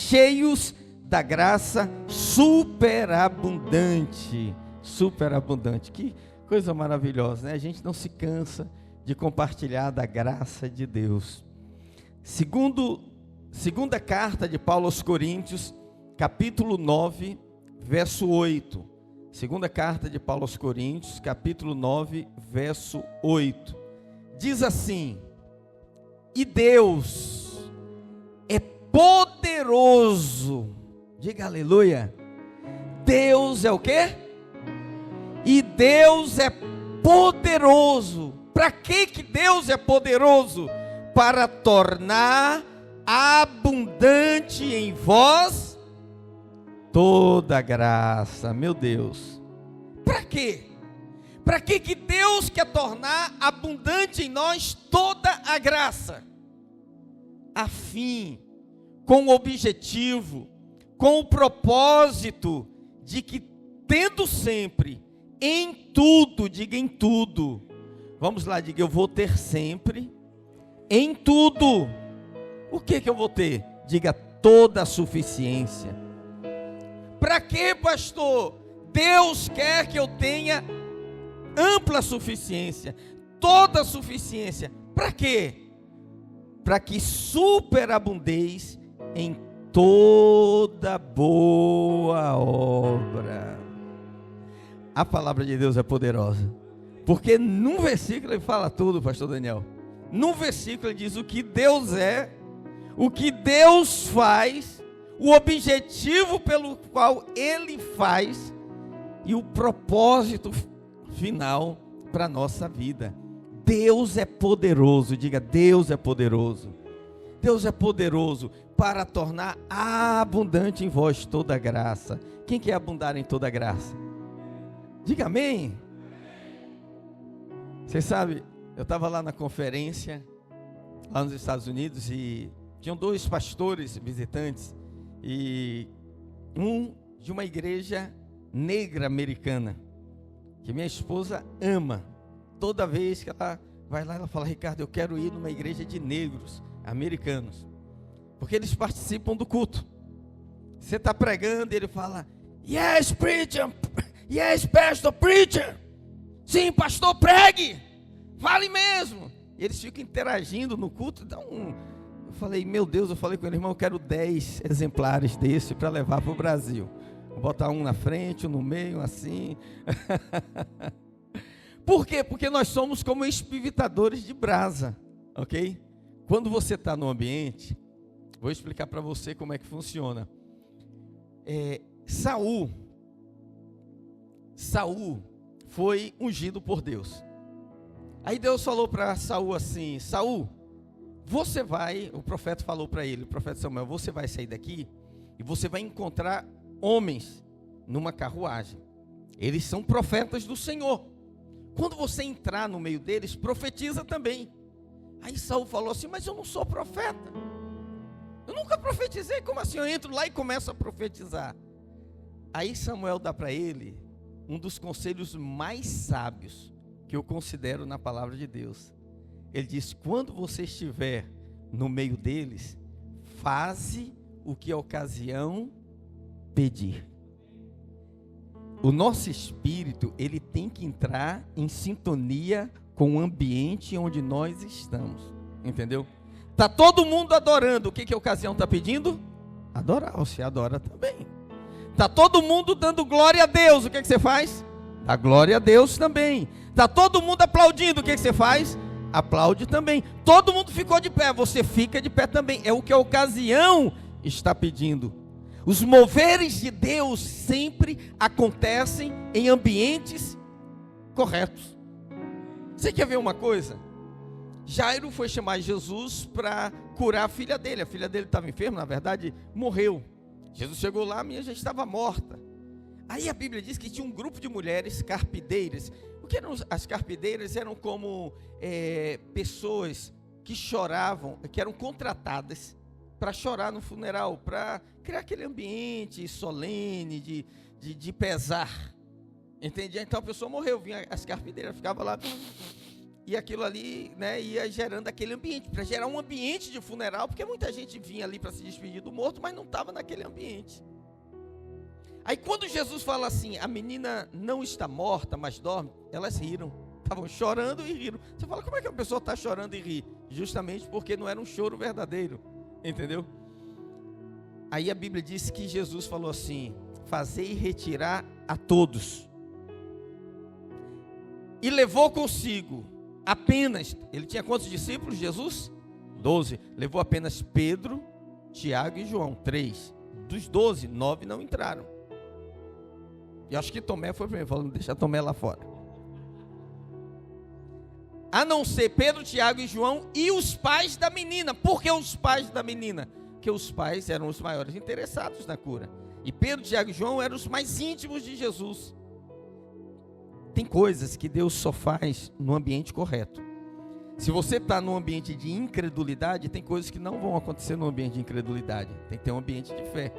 cheios da graça superabundante. Superabundante. Que coisa maravilhosa, né? A gente não se cansa de compartilhar da graça de Deus. Segunda carta de Paulo aos Coríntios, capítulo 9, verso 8. Segunda carta de Paulo aos Coríntios, capítulo 9, verso 8. Diz assim: e Deus é poderoso. Diga aleluia. Deus é o quê? E Deus é poderoso. Para que Deus é poderoso? Para tornar abundante em vós toda graça. Meu Deus. Para quê? Para que Deus quer tornar abundante em nós toda a graça? A fim, com o objetivo, com o propósito de que, tendo sempre, em tudo, diga em tudo. Vamos lá, diga: eu vou ter sempre, em tudo. O que eu vou ter? Diga: toda a suficiência. Para que, pastor? Deus quer que eu tenha ampla suficiência, toda a suficiência. Para quê? Para que superabundeis em toda boa obra. A palavra de Deus é poderosa, porque num versículo ele fala tudo, pastor Daniel. Num versículo ele diz o que Deus é, o que Deus faz, o objetivo pelo qual Ele faz e o propósito final para a nossa vida. Deus é poderoso, diga: Deus é poderoso. Deus é poderoso para tornar abundante em vós toda graça. Quem quer abundar em toda graça? Diga amém. Você sabe, eu estava lá na conferência, lá nos Estados Unidos, e tinham 2 pastores visitantes, e um de uma igreja negra americana, que minha esposa ama. Toda vez que ela vai lá, ela fala: Ricardo, eu quero ir numa igreja de negros americanos, porque eles participam do culto. Você está pregando e ele fala: yes, preacher, yes, pastor, preacher. Sim, pastor, pregue, fale mesmo. E eles ficam interagindo no culto. Eu falei: meu Deus, eu falei com ele: irmão, eu quero 10 exemplares desse para levar para o Brasil. Vou botar um na frente, um no meio, assim. Por quê? Porque nós somos como espiritadores de brasa, ok? Quando você está no ambiente, vou explicar para você como é que funciona. Saul foi ungido por Deus. Aí Deus falou para Saul assim: Saul, você vai, o profeta falou para ele, o profeta Samuel, você vai sair daqui e você vai encontrar homens numa carruagem. Eles são profetas do Senhor. Quando você entrar no meio deles, profetiza também. Aí Saul falou assim: mas eu não sou profeta, eu nunca profetizei. Como assim? Eu entro lá e começo a profetizar. Aí Samuel dá para ele um dos conselhos mais sábios que eu considero na palavra de Deus. Ele diz: quando você estiver no meio deles, faze o que a ocasião pedir. O nosso espírito, ele tem que entrar em sintonia com o ambiente onde nós estamos, entendeu? Tá todo mundo adorando, o que a ocasião está pedindo? Adorar, você adora também. Tá todo mundo dando glória a Deus, o que você faz? Dá glória a Deus também. Tá todo mundo aplaudindo, o que você faz? Aplaude também. Todo mundo ficou de pé, você fica de pé também. É o que a ocasião está pedindo. Os moveres de Deus sempre acontecem em ambientes corretos. Você quer ver uma coisa? Jairo foi chamar Jesus para curar a filha dele. A filha dele estava enferma, na verdade, morreu. Jesus chegou lá, a minha já estava morta. Aí a Bíblia diz que tinha um grupo de mulheres carpideiras. O que eram as carpideiras? Eram como pessoas que choravam, que eram contratadas para chorar no funeral, para criar aquele ambiente solene, de pesar. Entendi? Então a pessoa morreu, vinha as carpideiras, ficava lá E aquilo ali, né, ia gerando aquele ambiente, para gerar um ambiente de funeral, porque muita gente vinha ali para se despedir do morto, mas não estava naquele ambiente. Aí quando Jesus fala assim, a menina não está morta, mas dorme, elas riram. Estavam chorando e riram. Você fala, como é que a pessoa está chorando e ri? Justamente porque não era um choro verdadeiro, entendeu? Aí a Bíblia diz que Jesus falou assim, fazei retirar a todos. E levou consigo apenas, ele tinha quantos discípulos, Jesus? 12. Levou apenas Pedro, Tiago e João, 3. Dos 12, 9 não entraram. E acho que Tomé foi primeiro, falando, deixa Tomé lá fora. A não ser Pedro, Tiago e João e os pais da menina. Por que os pais da menina? Porque os pais eram os maiores interessados na cura. E Pedro, Tiago e João eram os mais íntimos de Jesus. Tem coisas que Deus só faz no ambiente correto. Se você está num ambiente de incredulidade, tem coisas que não vão acontecer no ambiente de incredulidade. Tem que ter um ambiente de fé.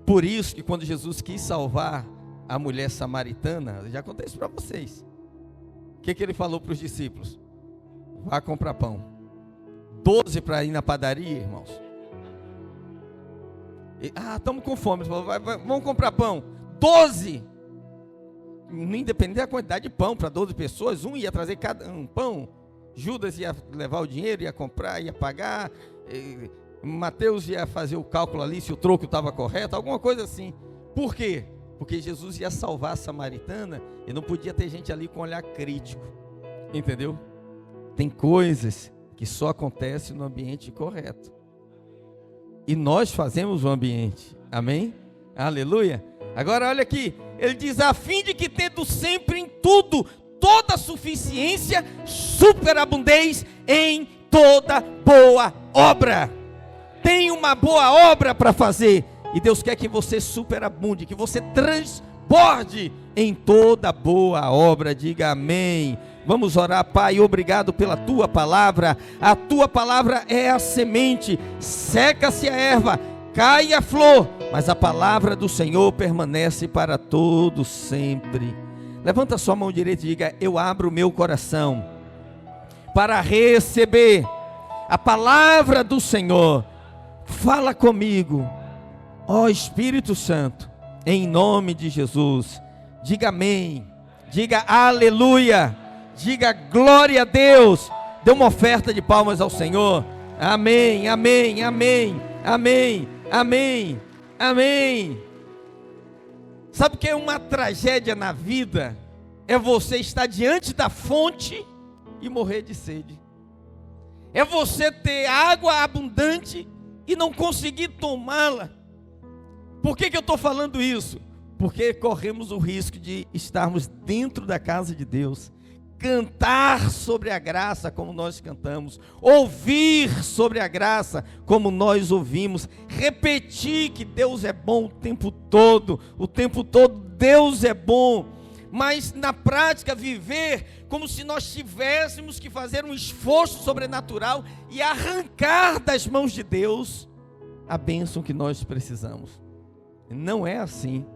Por isso que quando Jesus quis salvar a mulher samaritana, já contei isso para vocês. O que ele falou para os discípulos? Vá comprar pão. 12 para ir na padaria, irmãos. Estamos com fome. Vamos comprar pão. 12. Independente da quantidade de pão para 12 pessoas, um ia trazer cada um pão. Judas ia levar o dinheiro, ia comprar, ia pagar. Mateus ia fazer o cálculo ali se o troco estava correto, alguma coisa assim. Por quê? Porque Jesus ia salvar a samaritana e não podia ter gente ali com olhar crítico. Entendeu? Tem coisas que só acontecem no ambiente correto. E nós fazemos o ambiente. Amém? Aleluia. Agora olha aqui. Ele diz, a fim de que tendo sempre em tudo, toda suficiência, superabundez em toda boa obra. Tem uma boa obra para fazer. E Deus quer que você superabunde, que você transborde em toda boa obra. Diga amém. Vamos orar, Pai, obrigado pela Tua palavra. A Tua palavra é a semente. Seca-se a erva, cai a flor, mas a palavra do Senhor permanece para todo sempre. Levanta sua mão direita e diga, eu abro o meu coração para receber a palavra do Senhor. Fala comigo, ó Espírito Santo, em nome de Jesus. Diga amém, diga aleluia, diga glória a Deus. Dê uma oferta de palmas ao Senhor. Amém, amém, amém, amém, amém, amém. Sabe o que é uma tragédia na vida? É você estar diante da fonte e morrer de sede. É você ter água abundante e não conseguir tomá-la. Por que eu estou falando isso? Porque corremos o risco de estarmos dentro da casa de Deus, cantar sobre a graça como nós cantamos, ouvir sobre a graça como nós ouvimos, repetir que Deus é bom o tempo todo Deus é bom, mas na prática viver como se nós tivéssemos que fazer um esforço sobrenatural e arrancar das mãos de Deus a bênção que nós precisamos. Não é assim,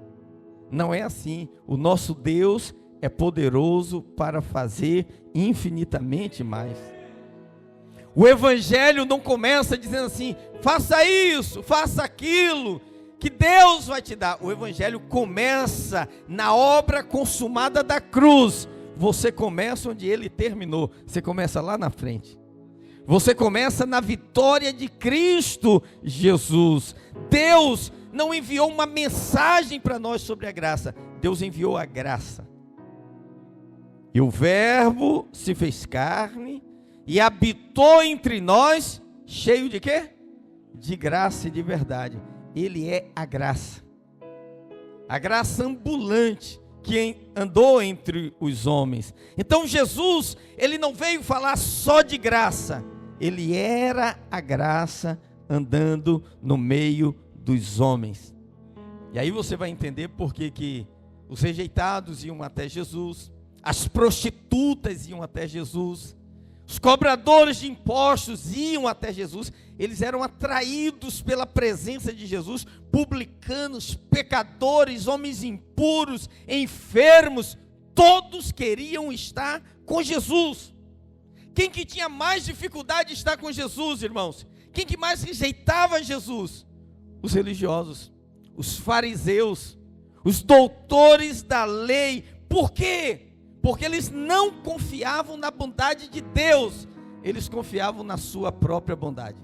não é assim. O nosso Deus é poderoso para fazer infinitamente mais. O Evangelho não começa dizendo assim, faça isso, faça aquilo, que Deus vai te dar. O Evangelho começa na obra consumada da cruz. Você começa onde Ele terminou. Você começa lá na frente. Você começa na vitória de Cristo Jesus. Deus não enviou uma mensagem para nós sobre a graça. Deus enviou a graça. E o Verbo se fez carne e habitou entre nós, cheio de quê? De graça e de verdade. Ele é a graça ambulante que andou entre os homens. Então Jesus, ele não veio falar só de graça, ele era a graça andando no meio dos homens. E aí você vai entender por que os rejeitados iam até Jesus, as prostitutas iam até Jesus, os cobradores de impostos iam até Jesus. Eles eram atraídos pela presença de Jesus. Publicanos, pecadores, homens impuros, enfermos, Todos queriam estar com Jesus. Quem que tinha mais dificuldade de estar com Jesus, irmãos? Quem que mais rejeitava Jesus? Os religiosos, os fariseus, os doutores da lei. Por quê? Porque eles não confiavam na bondade de Deus, eles confiavam na sua própria bondade.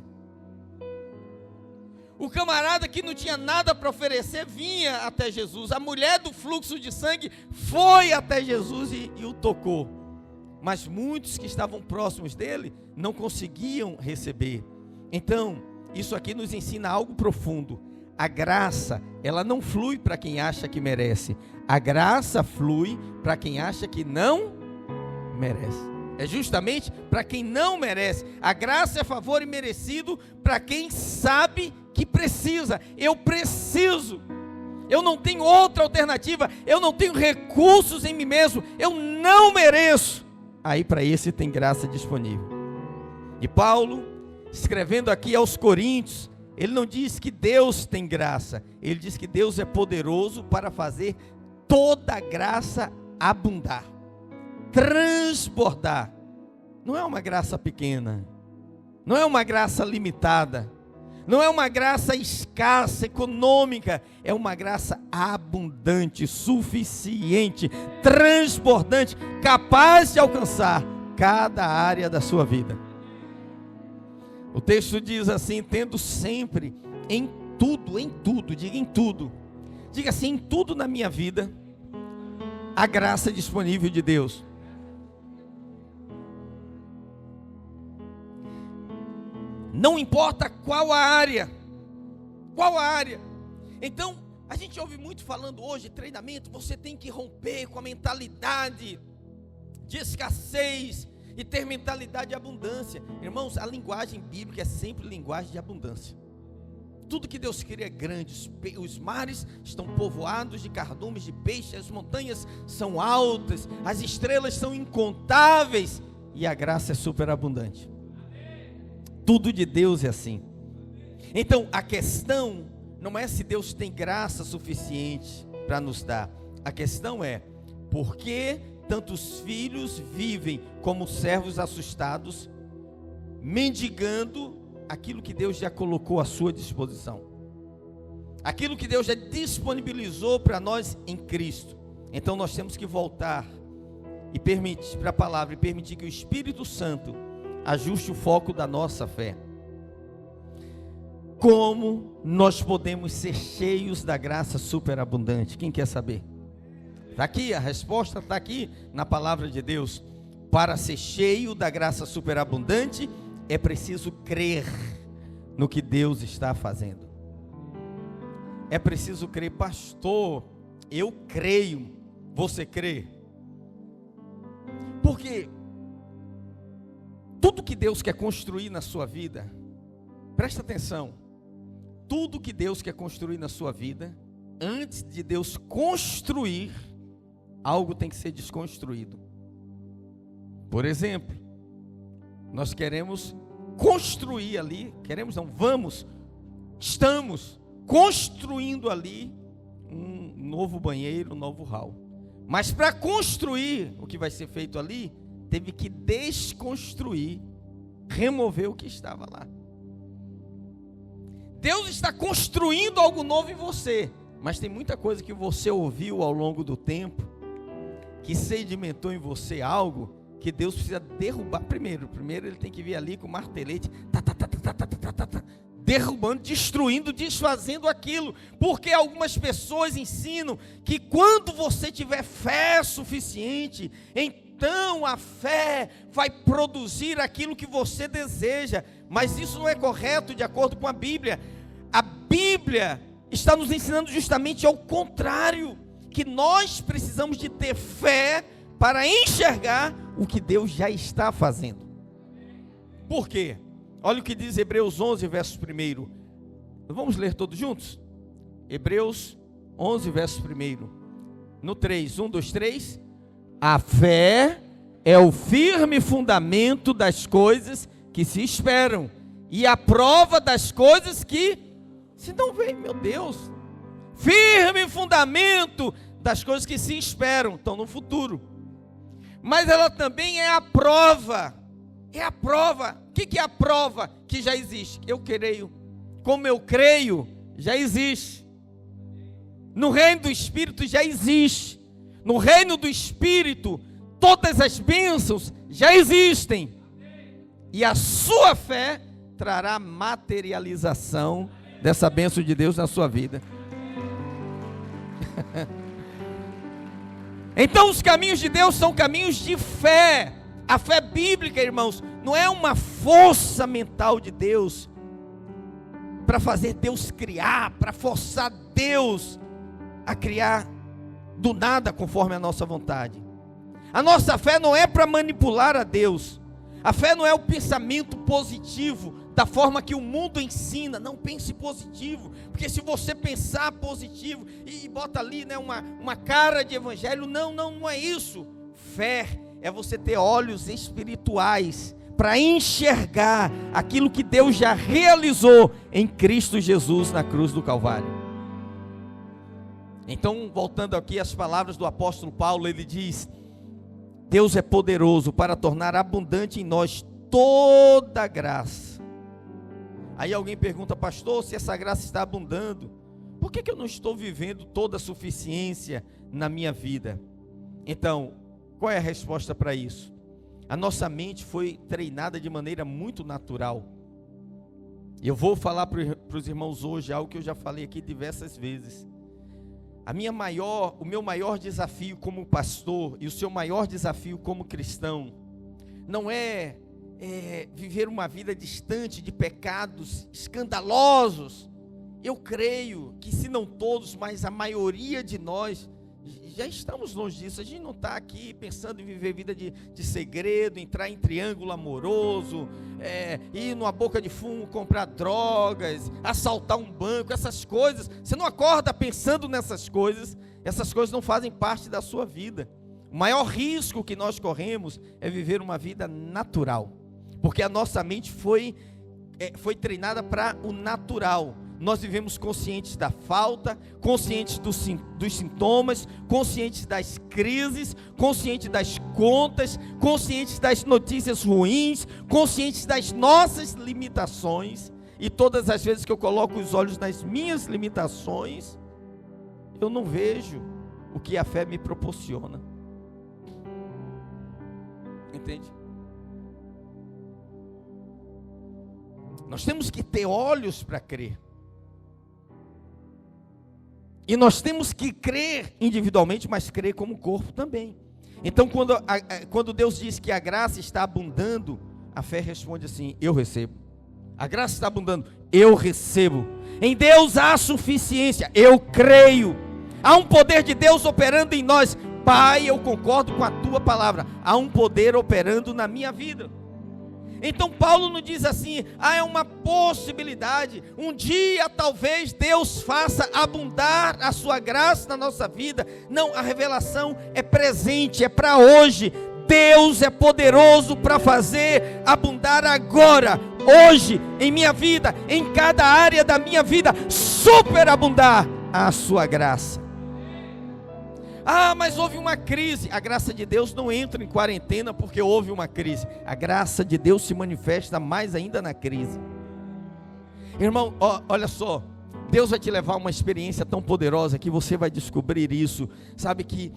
O camarada que não tinha nada para oferecer vinha até Jesus. A mulher do fluxo de sangue foi até Jesus e o tocou. Mas muitos que estavam próximos dele não conseguiam receber. Então, isso aqui nos ensina algo profundo. A graça, ela não flui para quem acha que merece. A graça flui para quem acha que não merece. É justamente para quem não merece. A graça é favor imerecido para quem sabe que precisa. Eu preciso. Eu não tenho outra alternativa. Eu não tenho recursos em mim mesmo. Eu não mereço. Aí para esse tem graça disponível. E Paulo, escrevendo aqui aos Coríntios, ele não diz que Deus tem graça. Ele diz que Deus é poderoso para fazer toda a graça abundar, transbordar. Não é uma graça pequena, não é uma graça limitada, não é uma graça escassa, econômica, é uma graça abundante, suficiente, transbordante, capaz de alcançar cada área da sua vida. O texto diz assim: tendo sempre em tudo, diga em tudo, diga assim, em tudo na minha vida, a graça disponível de Deus. Não importa qual a área. Então, a gente ouve muito falando hoje, treinamento, você tem que romper com a mentalidade de escassez e ter mentalidade de abundância. Irmãos, a linguagem bíblica é sempre linguagem de abundância. Tudo que Deus cria é grande. Os mares estão povoados de cardumes de peixe, as montanhas são altas, as estrelas são incontáveis e a graça é superabundante. Tudo de Deus é assim. Então a questão não é se Deus tem graça suficiente para nos dar. A questão é: por que tantos filhos vivem como servos assustados, mendigando aquilo que Deus já colocou à sua disposição, aquilo que Deus já disponibilizou para nós em Cristo? Então nós temos que voltar e permitir para a palavra, e permitir que o Espírito Santo ajuste o foco da nossa fé. Como nós podemos ser cheios da graça superabundante? Quem quer saber? Está aqui, a resposta está aqui na palavra de Deus. Para ser cheio da graça superabundante, é preciso crer no que Deus está fazendo. É preciso crer. Pastor, eu creio. Você crê? Porque tudo que Deus quer construir na sua vida, presta atenção, tudo que Deus quer construir na sua vida, antes de Deus construir, algo tem que ser desconstruído. Por exemplo, nós queremos construir ali, estamos construindo ali um novo banheiro, um novo hall. Mas para construir o que vai ser feito ali, teve que desconstruir, remover o que estava lá. Deus está construindo algo novo em você, mas tem muita coisa que você ouviu ao longo do tempo, que sedimentou em você algo que Deus precisa derrubar primeiro. Primeiro ele tem que vir ali com o martelete, derrubando, destruindo, desfazendo aquilo. Porque algumas pessoas ensinam que quando você tiver fé suficiente, então a fé vai produzir aquilo que você deseja. Mas isso não é correto de acordo com a Bíblia. A Bíblia está nos ensinando justamente ao contrário, que nós precisamos de ter fé para enxergar o que Deus já está fazendo. Por quê? Olha o que diz Hebreus 11, verso 1. Vamos ler todos juntos? Hebreus 11, verso 1. No 3, 1, 2, 3. A fé é o firme fundamento das coisas que se esperam, e a prova das coisas que se não veem. Meu Deus, firme fundamento das coisas que se esperam, estão no futuro. Mas ela também é a prova. É a prova. O que é a prova que já existe? Eu creio. Como eu creio, já existe. No reino do Espírito já existe. No reino do Espírito, todas as bênçãos já existem. E a sua fé trará materialização dessa bênção de Deus na sua vida. Então os caminhos de Deus são caminhos de fé. A fé bíblica, irmãos, não é uma força mental de Deus para fazer Deus criar, para forçar Deus a criar do nada conforme a nossa vontade. A nossa fé não é para manipular a Deus. A fé não é o pensamento positivo da forma que o mundo ensina. Não pense positivo, porque se você pensar positivo e bota ali, né, uma cara de evangelho, não é isso. Fé é você ter olhos espirituais para enxergar aquilo que Deus já realizou em Cristo Jesus na cruz do Calvário. Então, voltando aqui às palavras do apóstolo Paulo, ele diz: Deus é poderoso para tornar abundante em nós toda graça. Aí alguém pergunta: pastor, se essa graça está abundando, por que eu não estou vivendo toda a suficiência na minha vida? Então, qual é a resposta para isso? A nossa mente foi treinada de maneira muito natural. Eu vou falar para os irmãos hoje algo que eu já falei aqui diversas vezes. O meu maior desafio como pastor e o seu maior desafio como cristão não é viver uma vida distante de pecados escandalosos. Eu creio que, se não todos, mas a maioria de nós já estamos longe disso. A gente não está aqui pensando em viver vida de segredo, entrar em triângulo amoroso, ir numa boca de fumo, comprar drogas, assaltar um banco, essas coisas. Você não acorda pensando nessas coisas. Essas coisas não fazem parte da sua vida. O maior risco que nós corremos é viver uma vida natural, porque a nossa mente foi treinada para o natural. Nós vivemos conscientes da falta, conscientes dos sintomas, conscientes das crises, conscientes das contas, conscientes das notícias ruins, conscientes das nossas limitações. E todas as vezes que eu coloco os olhos nas minhas limitações, eu não vejo o que a fé me proporciona. Entende? Nós temos que ter olhos para crer. E nós temos que crer individualmente, mas crer como corpo também. Então, quando Deus diz que a graça está abundando, a fé responde assim: eu recebo. A graça está abundando, eu recebo. Em Deus há suficiência, eu creio. Há um poder de Deus operando em nós. Pai, eu concordo com a tua palavra. Há um poder operando na minha vida. Então Paulo não diz assim: é uma possibilidade, um dia talvez Deus faça abundar a sua graça na nossa vida. Não, a revelação é presente, é para hoje. Deus é poderoso para fazer abundar agora, hoje, em minha vida, em cada área da minha vida, superabundar a sua graça. Mas houve uma crise. A graça de Deus não entra em quarentena porque houve uma crise. A graça de Deus se manifesta mais ainda na crise. Irmão, olha só, Deus vai te levar a uma experiência tão poderosa que você vai descobrir isso. Sabe que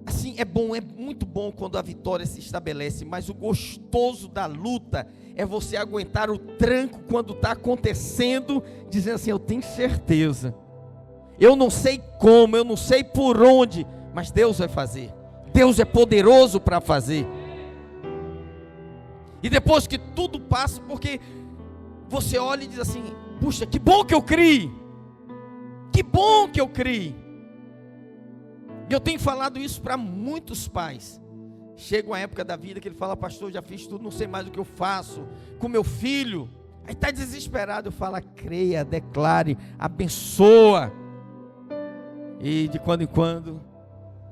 assim, é muito bom quando a vitória se estabelece, mas o gostoso da luta é você aguentar o tranco quando está acontecendo, dizendo assim: eu tenho certeza. Eu não sei como, eu não sei por onde, mas Deus vai fazer. Deus é poderoso para fazer. E depois que tudo passa, porque você olha e diz assim: puxa, que bom que eu criei. Que bom que eu criei. E eu tenho falado isso para muitos pais. Chega uma época da vida que ele fala: pastor, já fiz tudo, não sei mais o que eu faço com meu filho. Aí está desesperado. Eu falo: creia, declare, abençoa. E de quando em quando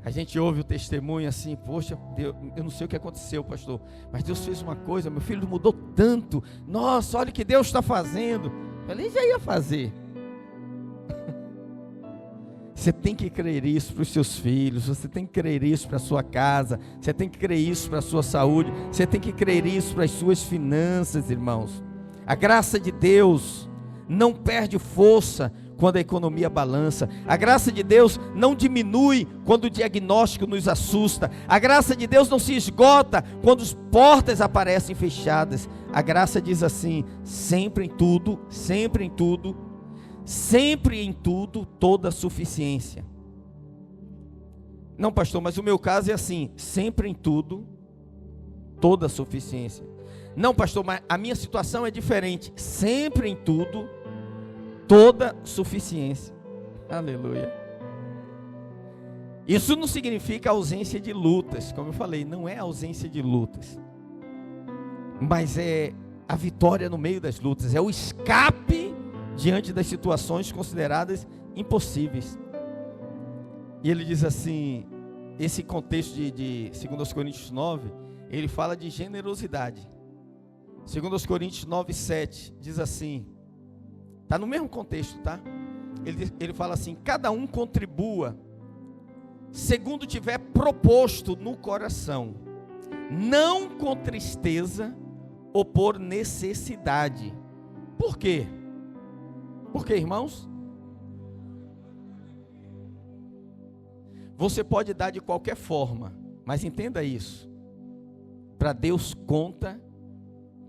a gente ouve o testemunho assim: poxa, Deus, eu não sei o que aconteceu, pastor, mas Deus fez uma coisa, meu filho mudou tanto. Nossa, olha o que Deus está fazendo. Eu falei: já ia fazer. Você tem que crer isso para os seus filhos, você tem que crer isso para a sua casa, você tem que crer isso para a sua saúde, você tem que crer isso para as suas finanças, irmãos. A graça de Deus não perde força quando a economia balança. A graça de Deus não diminui quando o diagnóstico nos assusta. A graça de Deus não se esgota quando as portas aparecem fechadas. A graça diz assim: sempre em tudo, sempre em tudo, sempre em tudo, toda suficiência. Não, pastor, mas o meu caso é assim: sempre em tudo, toda suficiência. Não, pastor, mas a minha situação é diferente: sempre em tudo, toda suficiência. Aleluia. Isso não significa ausência de lutas, como eu falei, não é ausência de lutas, mas é a vitória no meio das lutas, é o escape diante das situações consideradas impossíveis. E ele diz assim, esse contexto de 2 Coríntios 9, ele fala de generosidade. 2 Coríntios 9, 7, diz assim, está no mesmo contexto, tá? Ele fala assim: cada um contribua segundo tiver proposto no coração, não com tristeza ou por necessidade. Por quê? Por quê, irmãos? Você pode dar de qualquer forma, mas entenda isso: para Deus conta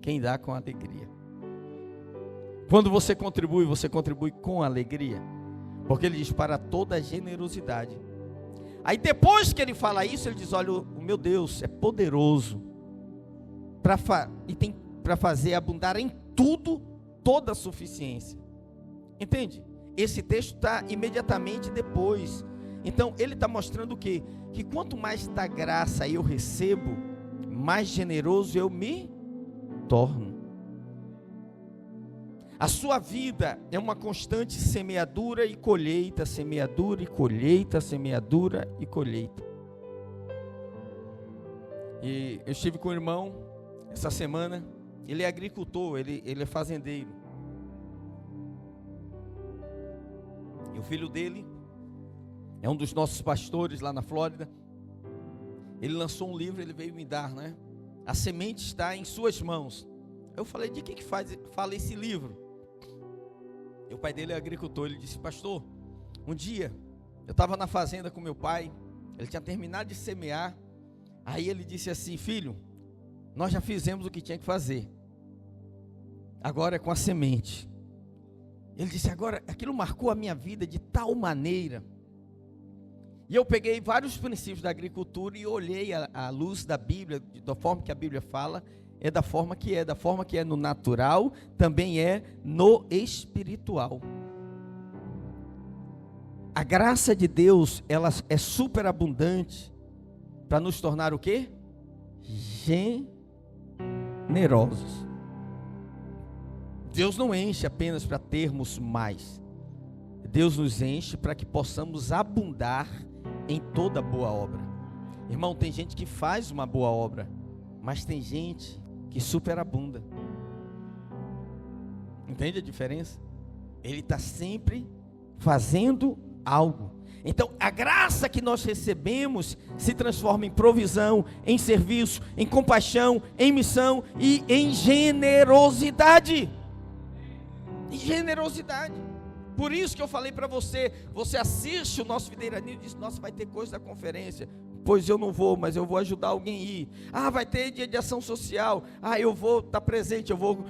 quem dá com alegria. Quando você contribui com alegria, porque ele diz para toda generosidade. Aí depois que ele fala isso, ele diz: olha, o meu Deus é poderoso e tem para fazer abundar em tudo toda a suficiência. Entende? Esse texto está imediatamente depois. Então ele está mostrando o quê? Que quanto mais da graça eu recebo, mais generoso eu me torno. A sua vida é uma constante semeadura e colheita, semeadura e colheita, semeadura e colheita. E eu estive com um irmão essa semana. Ele é agricultor, ele é fazendeiro. E o filho dele é um dos nossos pastores lá na Flórida. Ele lançou um livro, ele veio me dar, né? A semente está em suas mãos. Eu falei: de que fala esse livro? E o pai dele é agricultor. Ele disse: pastor, um dia eu estava na fazenda com meu pai, ele tinha terminado de semear. Aí ele disse assim: filho, nós já fizemos o que tinha que fazer, agora é com a semente. Ele disse: agora aquilo marcou a minha vida de tal maneira. E eu peguei vários princípios da agricultura e olhei à luz da Bíblia, da forma que a Bíblia fala. É da forma que é no natural, também é no espiritual. A graça de Deus, ela é superabundante para nos tornar o quê? Generosos. Deus não enche apenas para termos mais. Deus nos enche para que possamos abundar em toda boa obra. Irmão, tem gente que faz uma boa obra, mas tem gente que superabunda. Entende a diferença? Ele está sempre fazendo algo. Então a graça que nós recebemos se transforma em provisão, em serviço, em compaixão, em missão e em generosidade. Em generosidade. Por isso que eu falei para você, você assiste o nosso Videira News e diz: nossa, vai ter coisa da conferência. Pois eu não vou, mas eu vou ajudar alguém a ir. Ah, vai ter dia de ação social. Ah, eu vou estar presente, eu vou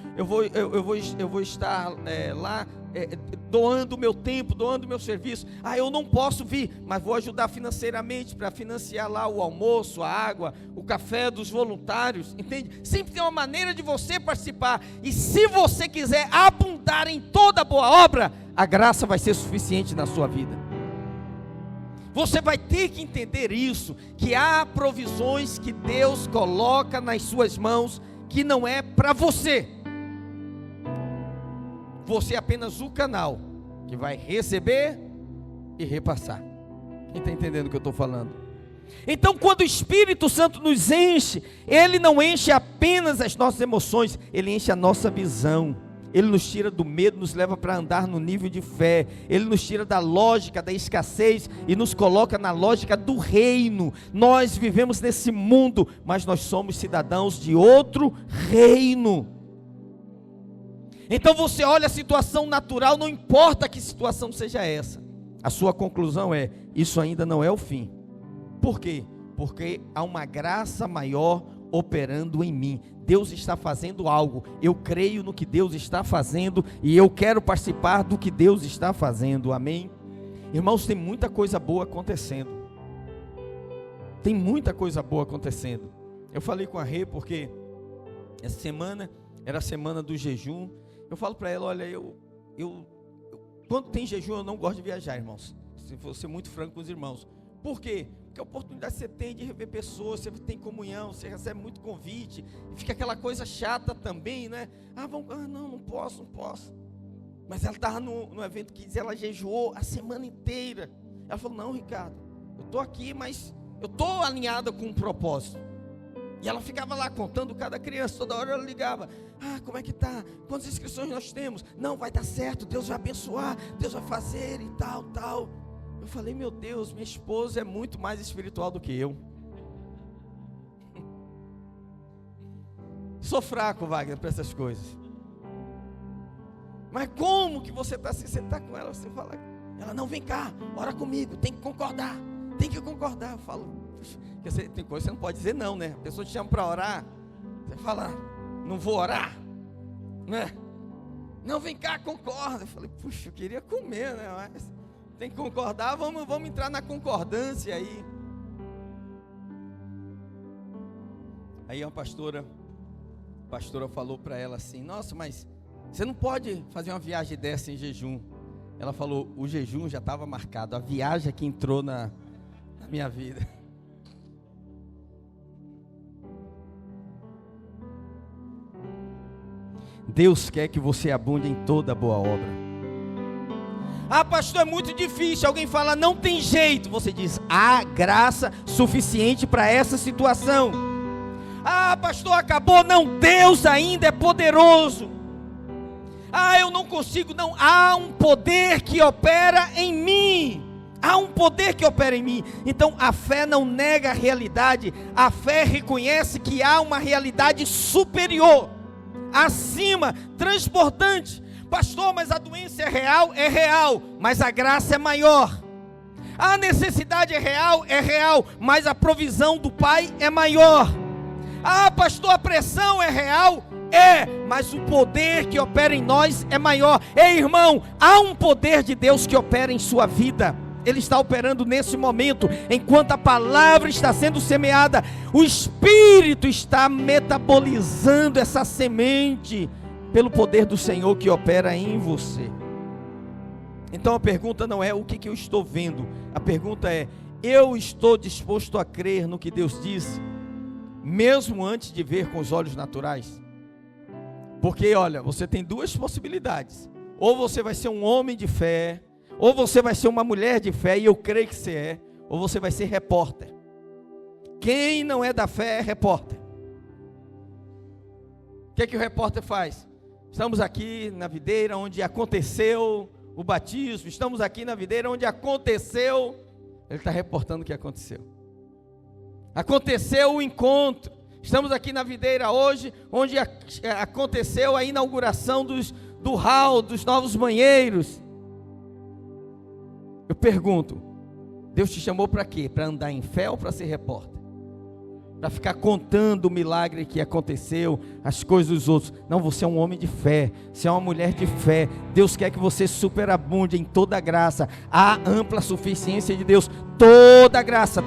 estar lá doando o meu tempo, doando o meu serviço. Ah, eu não posso vir, mas vou ajudar financeiramente para financiar lá o almoço, a água, o café dos voluntários. Entende? Sempre tem uma maneira de você participar. E se você quiser abundar em toda boa obra, a graça vai ser suficiente na sua vida. Você vai ter que entender isso, que há provisões que Deus coloca nas suas mãos, que não é para você. Você é apenas o canal, que vai receber e repassar. Quem está entendendo o que eu estou falando? Então, quando o Espírito Santo nos enche, Ele não enche apenas as nossas emoções, Ele enche a nossa visão. Ele nos tira do medo, nos leva para andar no nível de fé. Ele nos tira da lógica da escassez e nos coloca na lógica do reino. Nós vivemos nesse mundo, mas nós somos cidadãos de outro reino. Então você olha a situação natural, não importa que situação seja essa. A sua conclusão é: isso ainda não é o fim. Por quê? Porque há uma graça maior operando em mim. Deus está fazendo algo, eu creio no que Deus está fazendo e eu quero participar do que Deus está fazendo, amém? Irmãos, tem muita coisa boa acontecendo, tem muita coisa boa acontecendo. Eu falei com a Rê porque essa semana era a semana do jejum. Eu falo para ela: olha, quando tem jejum eu não gosto de viajar, irmãos, se vou ser muito franco com os irmãos. Por quê? Porque a oportunidade que você tem de rever pessoas, você tem comunhão, você recebe muito convite, e fica aquela coisa chata também, né? Não posso. Mas ela estava no evento que ela jejuou a semana inteira. Ela falou: não, Ricardo, eu estou aqui, mas eu estou alinhada com um propósito. E ela ficava lá contando cada criança, toda hora ela ligava: como é que está? Quantas inscrições nós temos? Não, vai dar certo, Deus vai abençoar, Deus vai fazer e tal. Eu falei: meu Deus, minha esposa é muito mais espiritual do que eu. Sou fraco, Wagner, para essas coisas. Mas como que você está assim? Você está com ela, você fala: ela, não, vem cá, ora comigo, tem que concordar. Eu falo: tem coisa que você não pode dizer não, né? A pessoa te chama para orar, você fala: não vou orar, né? Não, vem cá, concorda. Eu falei: puxa, eu queria comer, né? Mas tem que concordar, vamos entrar na concordância aí. Aí a pastora falou para ela assim: nossa, mas você não pode fazer uma viagem dessa em jejum. Ela falou: o jejum já estava marcado, a viagem que entrou na minha vida. Deus quer que você abunde em toda boa obra. Pastor, é muito difícil. Alguém fala: não tem jeito. Você diz: há graça suficiente para essa situação. Pastor, acabou. Não, Deus ainda é poderoso. Eu não consigo. Não, há um poder que opera em mim. Então a fé não nega a realidade. A fé reconhece que há uma realidade superior, acima, transbordante. Pastor, mas a doença é real, mas a graça é maior. A necessidade é real, mas a provisão do Pai é maior. Pastor, a pressão é real, mas o poder que opera em nós é maior. Ei, irmão, há um poder de Deus que opera em sua vida. Ele está operando nesse momento, enquanto a palavra está sendo semeada, o Espírito está metabolizando essa semente, pelo poder do Senhor que opera em você. Então a pergunta não é o que eu estou vendo, a pergunta é: eu estou disposto a crer no que Deus disse, mesmo antes de ver com os olhos naturais? Porque olha, você tem duas possibilidades: ou você vai ser um homem de fé, ou você vai ser uma mulher de fé, e eu creio que você é, ou você vai ser repórter. Quem não é da fé é repórter. O que o repórter faz? Estamos aqui na videira onde aconteceu o batismo, estamos aqui na videira onde aconteceu, ele está reportando o que aconteceu. Aconteceu o encontro, estamos aqui na videira hoje, onde aconteceu a inauguração do hall, dos novos banheiros. Eu pergunto: Deus te chamou para quê? Para andar em fé ou para ser repórter? Para ficar contando o milagre que aconteceu, as coisas dos outros? Não, você é um homem de fé, você é uma mulher de fé. Deus quer que você superabunde em toda graça. Há ampla suficiência de Deus, toda graça,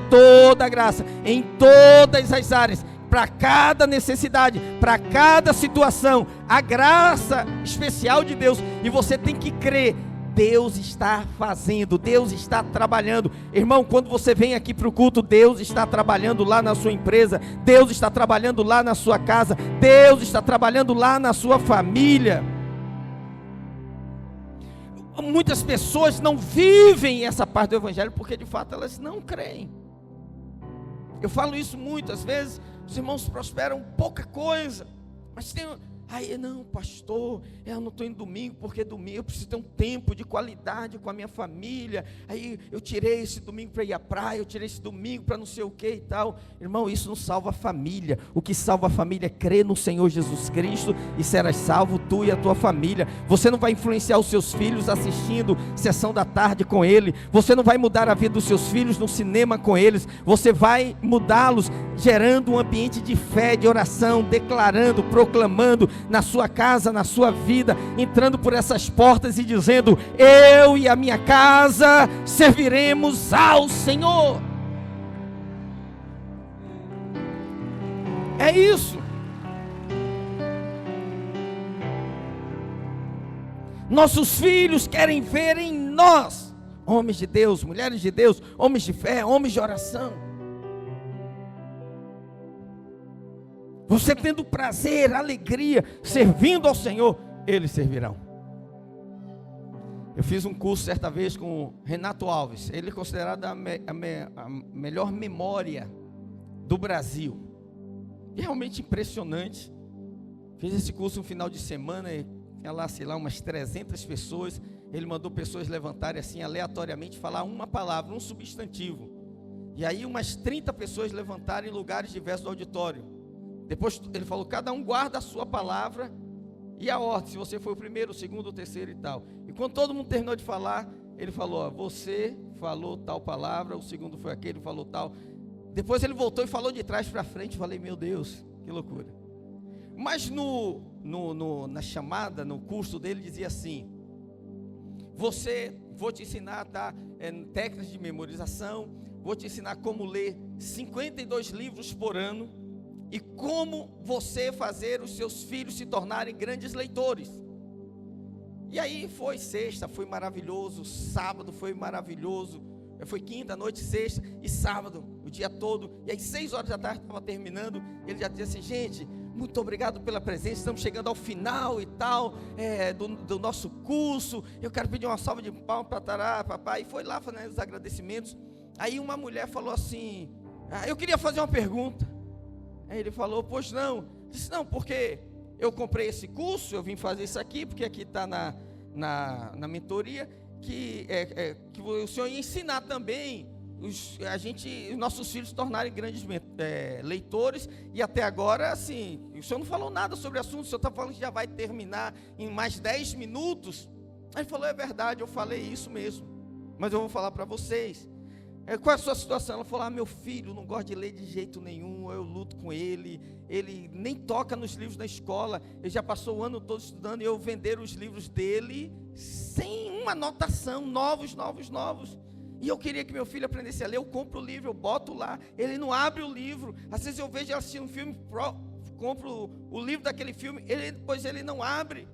em todas as áreas, para cada necessidade, para cada situação, a graça especial de Deus. E você tem que crer: Deus está fazendo, Deus está trabalhando. Irmão, quando você vem aqui para o culto, Deus está trabalhando lá na sua empresa, Deus está trabalhando lá na sua casa, Deus está trabalhando lá na sua família. Muitas pessoas não vivem essa parte do evangelho porque de fato elas não creem. Eu falo isso muitas vezes. Os irmãos prosperam pouca coisa, mas tem Aí, não, pastor, eu não estou indo domingo, porque domingo eu preciso ter um tempo de qualidade com a minha família. Aí eu tirei esse domingo para ir à praia, eu tirei esse domingo para não sei o que e tal. Irmão, isso não salva a família. O que salva a família é crer no Senhor Jesus Cristo e serás salvo tu e a tua família. Você não vai influenciar os seus filhos assistindo sessão da tarde com ele. Você não vai mudar a vida dos seus filhos no cinema com eles. Você vai mudá-los gerando um ambiente de fé, de oração, declarando, proclamando na sua casa, na sua vida, entrando por essas portas e dizendo: eu e a minha casa serviremos ao Senhor. É isso. Nossos filhos querem ver em nós homens de Deus, mulheres de Deus, homens de fé, homens de oração. Você tendo prazer, alegria, servindo ao Senhor, eles servirão. Eu fiz um curso certa vez com o Renato Alves. Ele é considerado a melhor memória do Brasil. Realmente impressionante. Fiz esse curso no final de semana, tinha lá, sei lá, umas 300 pessoas. Ele mandou pessoas levantarem assim, aleatoriamente, falar uma palavra, um substantivo. E aí umas 30 pessoas levantaram em lugares diversos do auditório. Depois ele falou: cada um guarda a sua palavra e a ordem, se você foi o primeiro, o segundo, o terceiro e tal. E quando todo mundo terminou de falar, ele falou: ó, você falou tal palavra, o segundo foi aquele, falou tal. Depois ele voltou e falou de trás para frente. Falei: meu Deus, que loucura. Mas na chamada, no curso dele, dizia assim: vou te ensinar, tá, técnicas de memorização, vou te ensinar como ler 52 livros por ano, e como você fazer os seus filhos se tornarem grandes leitores. E aí foi sexta, foi maravilhoso, sábado foi maravilhoso, foi quinta, noite, sexta e sábado, o dia todo. E aí 6 horas da tarde estava terminando, ele já dizia assim: gente, muito obrigado pela presença, estamos chegando ao final e tal, do nosso curso, eu quero pedir uma salva de palmas para Tará, papai. E foi lá fazendo os agradecimentos. Aí uma mulher falou assim: eu queria fazer uma pergunta. Aí ele falou: pois não. Disse: não, porque eu comprei esse curso, eu vim fazer isso aqui, porque aqui está na mentoria, que o senhor ia ensinar também os nossos filhos se tornarem grandes leitores, e até agora, assim, o senhor não falou nada sobre o assunto, o senhor está falando que já vai terminar em mais 10 minutos. Aí ele falou: é verdade, eu falei isso mesmo, mas eu vou falar para vocês. Qual é a sua situação? Ela falou: meu filho não gosta de ler de jeito nenhum, eu luto com ele nem toca nos livros da escola, ele já passou o ano todo estudando, e eu vender os livros dele sem uma anotação, novos, e eu queria que meu filho aprendesse a ler. Eu compro o livro, eu boto lá, ele não abre o livro, às vezes eu vejo ele assistindo um filme, compro o livro daquele filme, depois ele não abre.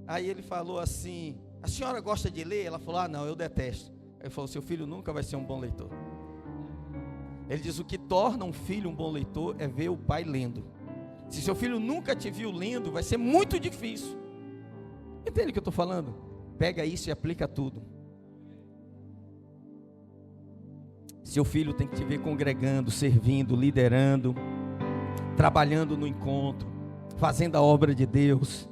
Aí ele falou assim: a senhora gosta de ler? Ela falou: não, eu detesto. Ele falou: seu filho nunca vai ser um bom leitor. Ele diz: o que torna um filho um bom leitor é ver o pai lendo. Se seu filho nunca te viu lendo, vai ser muito difícil. Entende o que eu estou falando? Pega isso e aplica tudo. Seu filho tem que te ver congregando, servindo, liderando, trabalhando no encontro, fazendo a obra de Deus.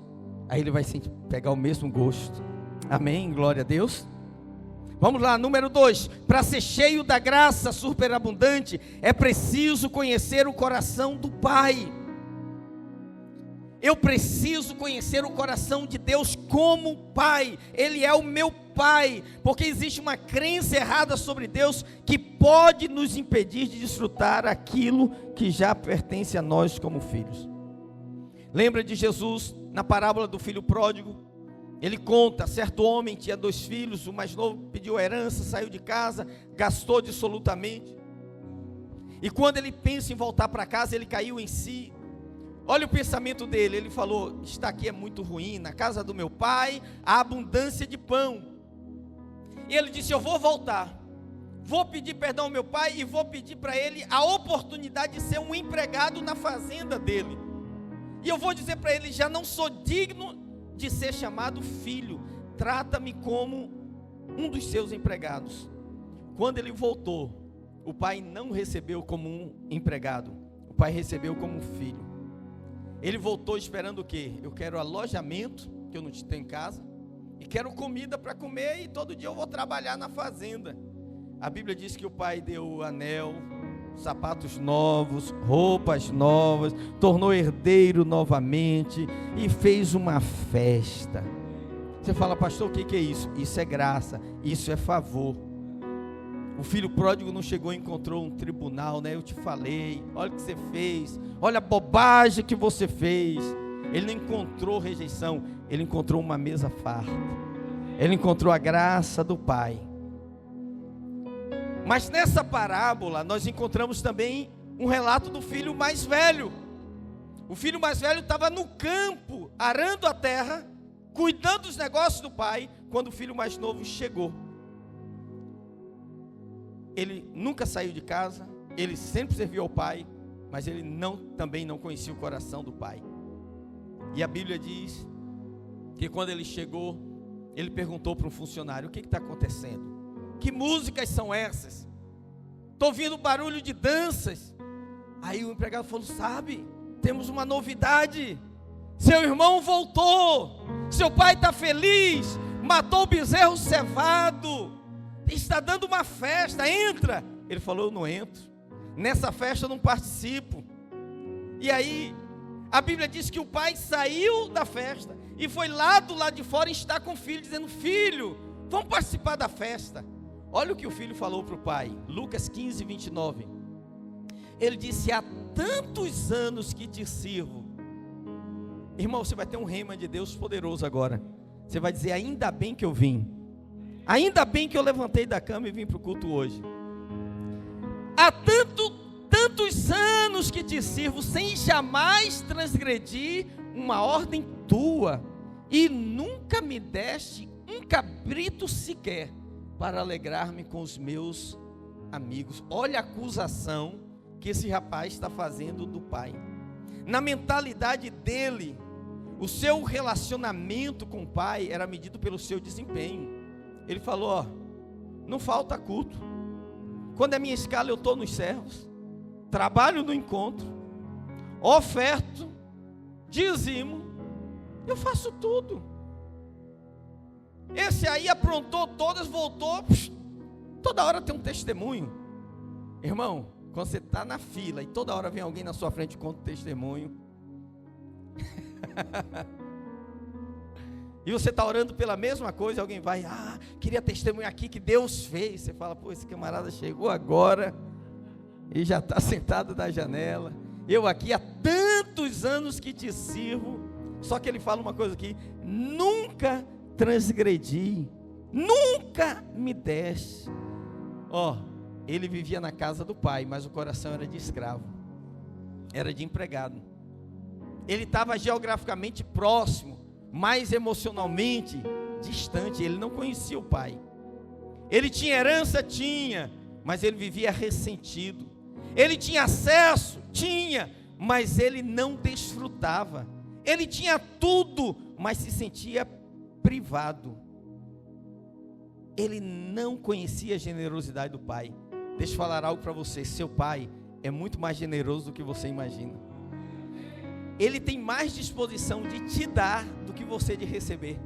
Aí ele vai pegar o mesmo gosto. Amém? Glória a Deus. Vamos lá, número 2. Para ser cheio da graça superabundante, é preciso conhecer o coração do Pai. Eu preciso conhecer o coração de Deus como Pai. Ele é o meu Pai, porque existe uma crença errada sobre Deus que pode nos impedir de desfrutar aquilo que já pertence a nós como filhos. Lembra de Jesus na parábola do filho pródigo? Ele conta: certo homem tinha 2 filhos, o mais novo pediu herança, saiu de casa, gastou dissolutamente. E quando ele pensa em voltar para casa, ele caiu em si. Olha o pensamento dele, ele falou: está aqui é muito ruim, na casa do meu pai há abundância de pão. E ele disse: eu vou voltar, vou pedir perdão ao meu pai e vou pedir para ele a oportunidade de ser um empregado na fazenda dele. E eu vou dizer para ele: já não sou digno de ser chamado filho, trata-me como um dos seus empregados. Quando ele voltou, o pai não recebeu como um empregado, o pai recebeu como um filho. Ele voltou esperando o quê? Eu quero alojamento, que eu não tenho em casa, e quero comida para comer, e todo dia eu vou trabalhar na fazenda. A Bíblia diz que o pai deu anel, sapatos novos, roupas novas, tornou herdeiro novamente e fez uma festa. Você fala, pastor, o que é isso? Isso é graça, isso é favor. O filho pródigo não chegou e encontrou um tribunal, né? Eu te falei, olha o que você fez, olha a bobagem que você fez. Ele não encontrou rejeição, ele encontrou uma mesa farta, ele encontrou a graça do pai. Mas nessa parábola nós encontramos também um relato do filho mais velho. O filho mais velho estava no campo, arando a terra, cuidando dos negócios do pai, quando o filho mais novo chegou. Ele nunca saiu de casa, ele sempre serviu ao pai, mas ele também não conhecia o coração do pai. E a Bíblia diz que quando ele chegou, ele perguntou para um funcionário, o que está acontecendo? Que músicas são essas? Estou ouvindo barulho de danças. Aí o empregado falou, sabe, temos uma novidade, seu irmão voltou, seu pai está feliz, matou o bezerro cevado, está dando uma festa, entra. Ele falou, eu não entro, nessa festa eu não participo. E aí, a Bíblia diz que o pai saiu da festa e foi lá do lado de fora estar com o filho, dizendo, filho, vamos participar da festa. Olha o que o filho falou para o pai, Lucas 15, 29. Ele disse, há tantos anos que te sirvo. Irmão, você vai ter um rema de Deus poderoso agora. Você vai dizer, ainda bem que eu vim. Ainda bem que eu levantei da cama e vim para o culto hoje. Há tantos anos que te sirvo, sem jamais transgredir uma ordem tua, e nunca me deste um cabrito sequer, para alegrar-me com os meus amigos. Olha a acusação que esse rapaz está fazendo do pai. Na mentalidade dele, o seu relacionamento com o pai era medido pelo seu desempenho. Ele falou, ó, não falta culto, quando é minha escala eu estou nos servos, trabalho no encontro, oferto, dizimo, eu faço tudo. Esse aí aprontou todas, voltou, toda hora tem um testemunho. Irmão, quando você está na fila e toda hora vem alguém na sua frente e conta o testemunho, e você está orando pela mesma coisa, alguém vai, queria testemunhar aqui que Deus fez. Você fala, pô, esse camarada chegou agora e já está sentado na janela. Eu aqui há tantos anos que te sirvo. Só que ele fala uma coisa aqui, nunca transgredi, nunca me deste. Ele vivia na casa do pai, mas o coração era de escravo, era de empregado. Ele estava geograficamente próximo, mas emocionalmente distante. Ele não conhecia o pai. Ele tinha herança? Tinha, mas ele vivia ressentido. Ele tinha acesso? Tinha, mas ele não desfrutava. Ele tinha tudo, mas se sentia privado. Ele não conhecia a generosidade do pai. Deixa eu falar algo para você, seu pai é muito mais generoso do que você imagina. Ele tem mais disposição de te dar do que você de receber.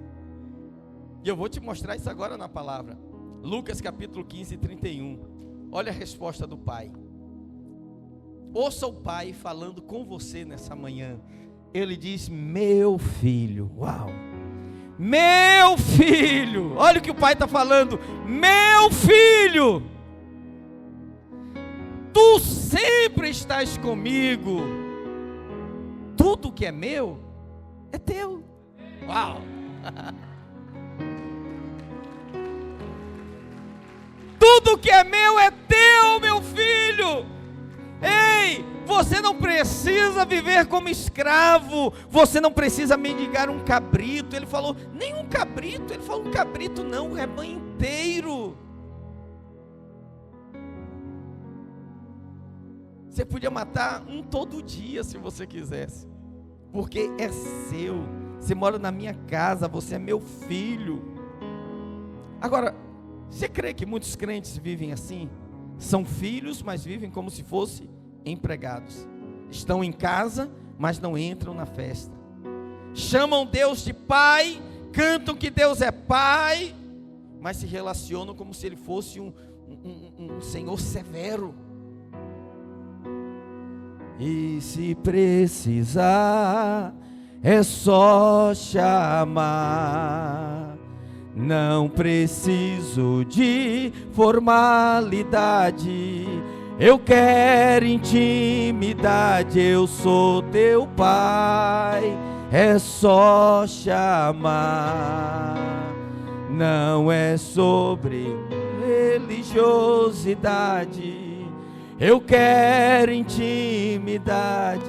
E eu vou te mostrar isso agora na palavra. Lucas capítulo 15, 31. Olha a resposta do pai. Ouça o pai falando com você nessa manhã. Ele diz, meu filho. Uau! Meu filho! Olha o que o pai está falando. Meu filho! Tu sempre estás comigo. Tudo que é meu é teu. Uau! Tudo que é meu é teu, meu filho. Ei, você não precisa viver como escravo. Você não precisa mendigar um cabrito. Ele falou, nem um cabrito. Ele falou, um cabrito não, um rebanho inteiro. Você podia matar um todo dia se você quisesse, porque é seu. Você mora na minha casa, você é meu filho. Agora, você crê que muitos crentes vivem assim? São filhos, mas vivem como se fossem empregados. Estão em casa, mas não entram na festa. Chamam Deus de Pai, cantam que Deus é Pai, mas se relacionam como se Ele fosse um Senhor severo. E se precisar, é só chamar. Não preciso de formalidade. Eu quero intimidade. Eu sou teu Pai. É só chamar. Não é sobre religiosidade. Eu quero intimidade.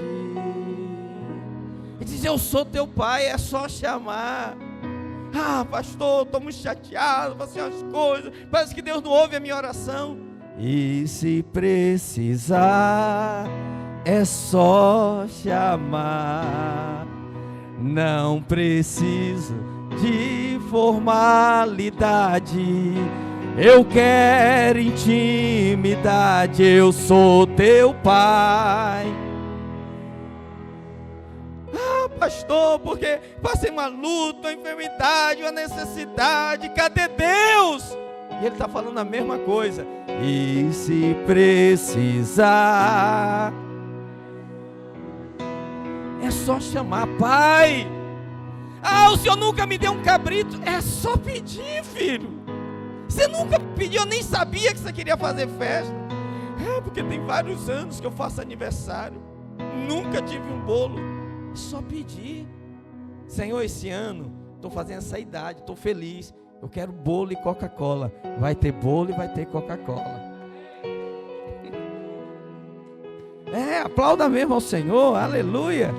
E diz: eu sou teu Pai, é só chamar. Ah, pastor, estou muito chateado, faço as coisas, parece que Deus não ouve a minha oração. E se precisar, é só chamar. Não preciso de formalidade. Eu quero intimidade, eu sou teu Pai. Ah, pastor, porque passei uma luta, uma enfermidade, uma necessidade, cadê Deus? E ele está falando a mesma coisa. E se precisar, é só chamar: Pai. Ah, o Senhor nunca me deu um cabrito. É só pedir, filho. Você nunca pediu, eu nem sabia que você queria fazer festa. É, porque tem vários anos que eu faço aniversário. Nunca tive um bolo. É só pedir. Senhor, esse ano estou fazendo essa idade, estou feliz. Eu quero bolo e Coca-Cola. Vai ter bolo e vai ter Coca-Cola. É, aplauda mesmo ao Senhor, aleluia.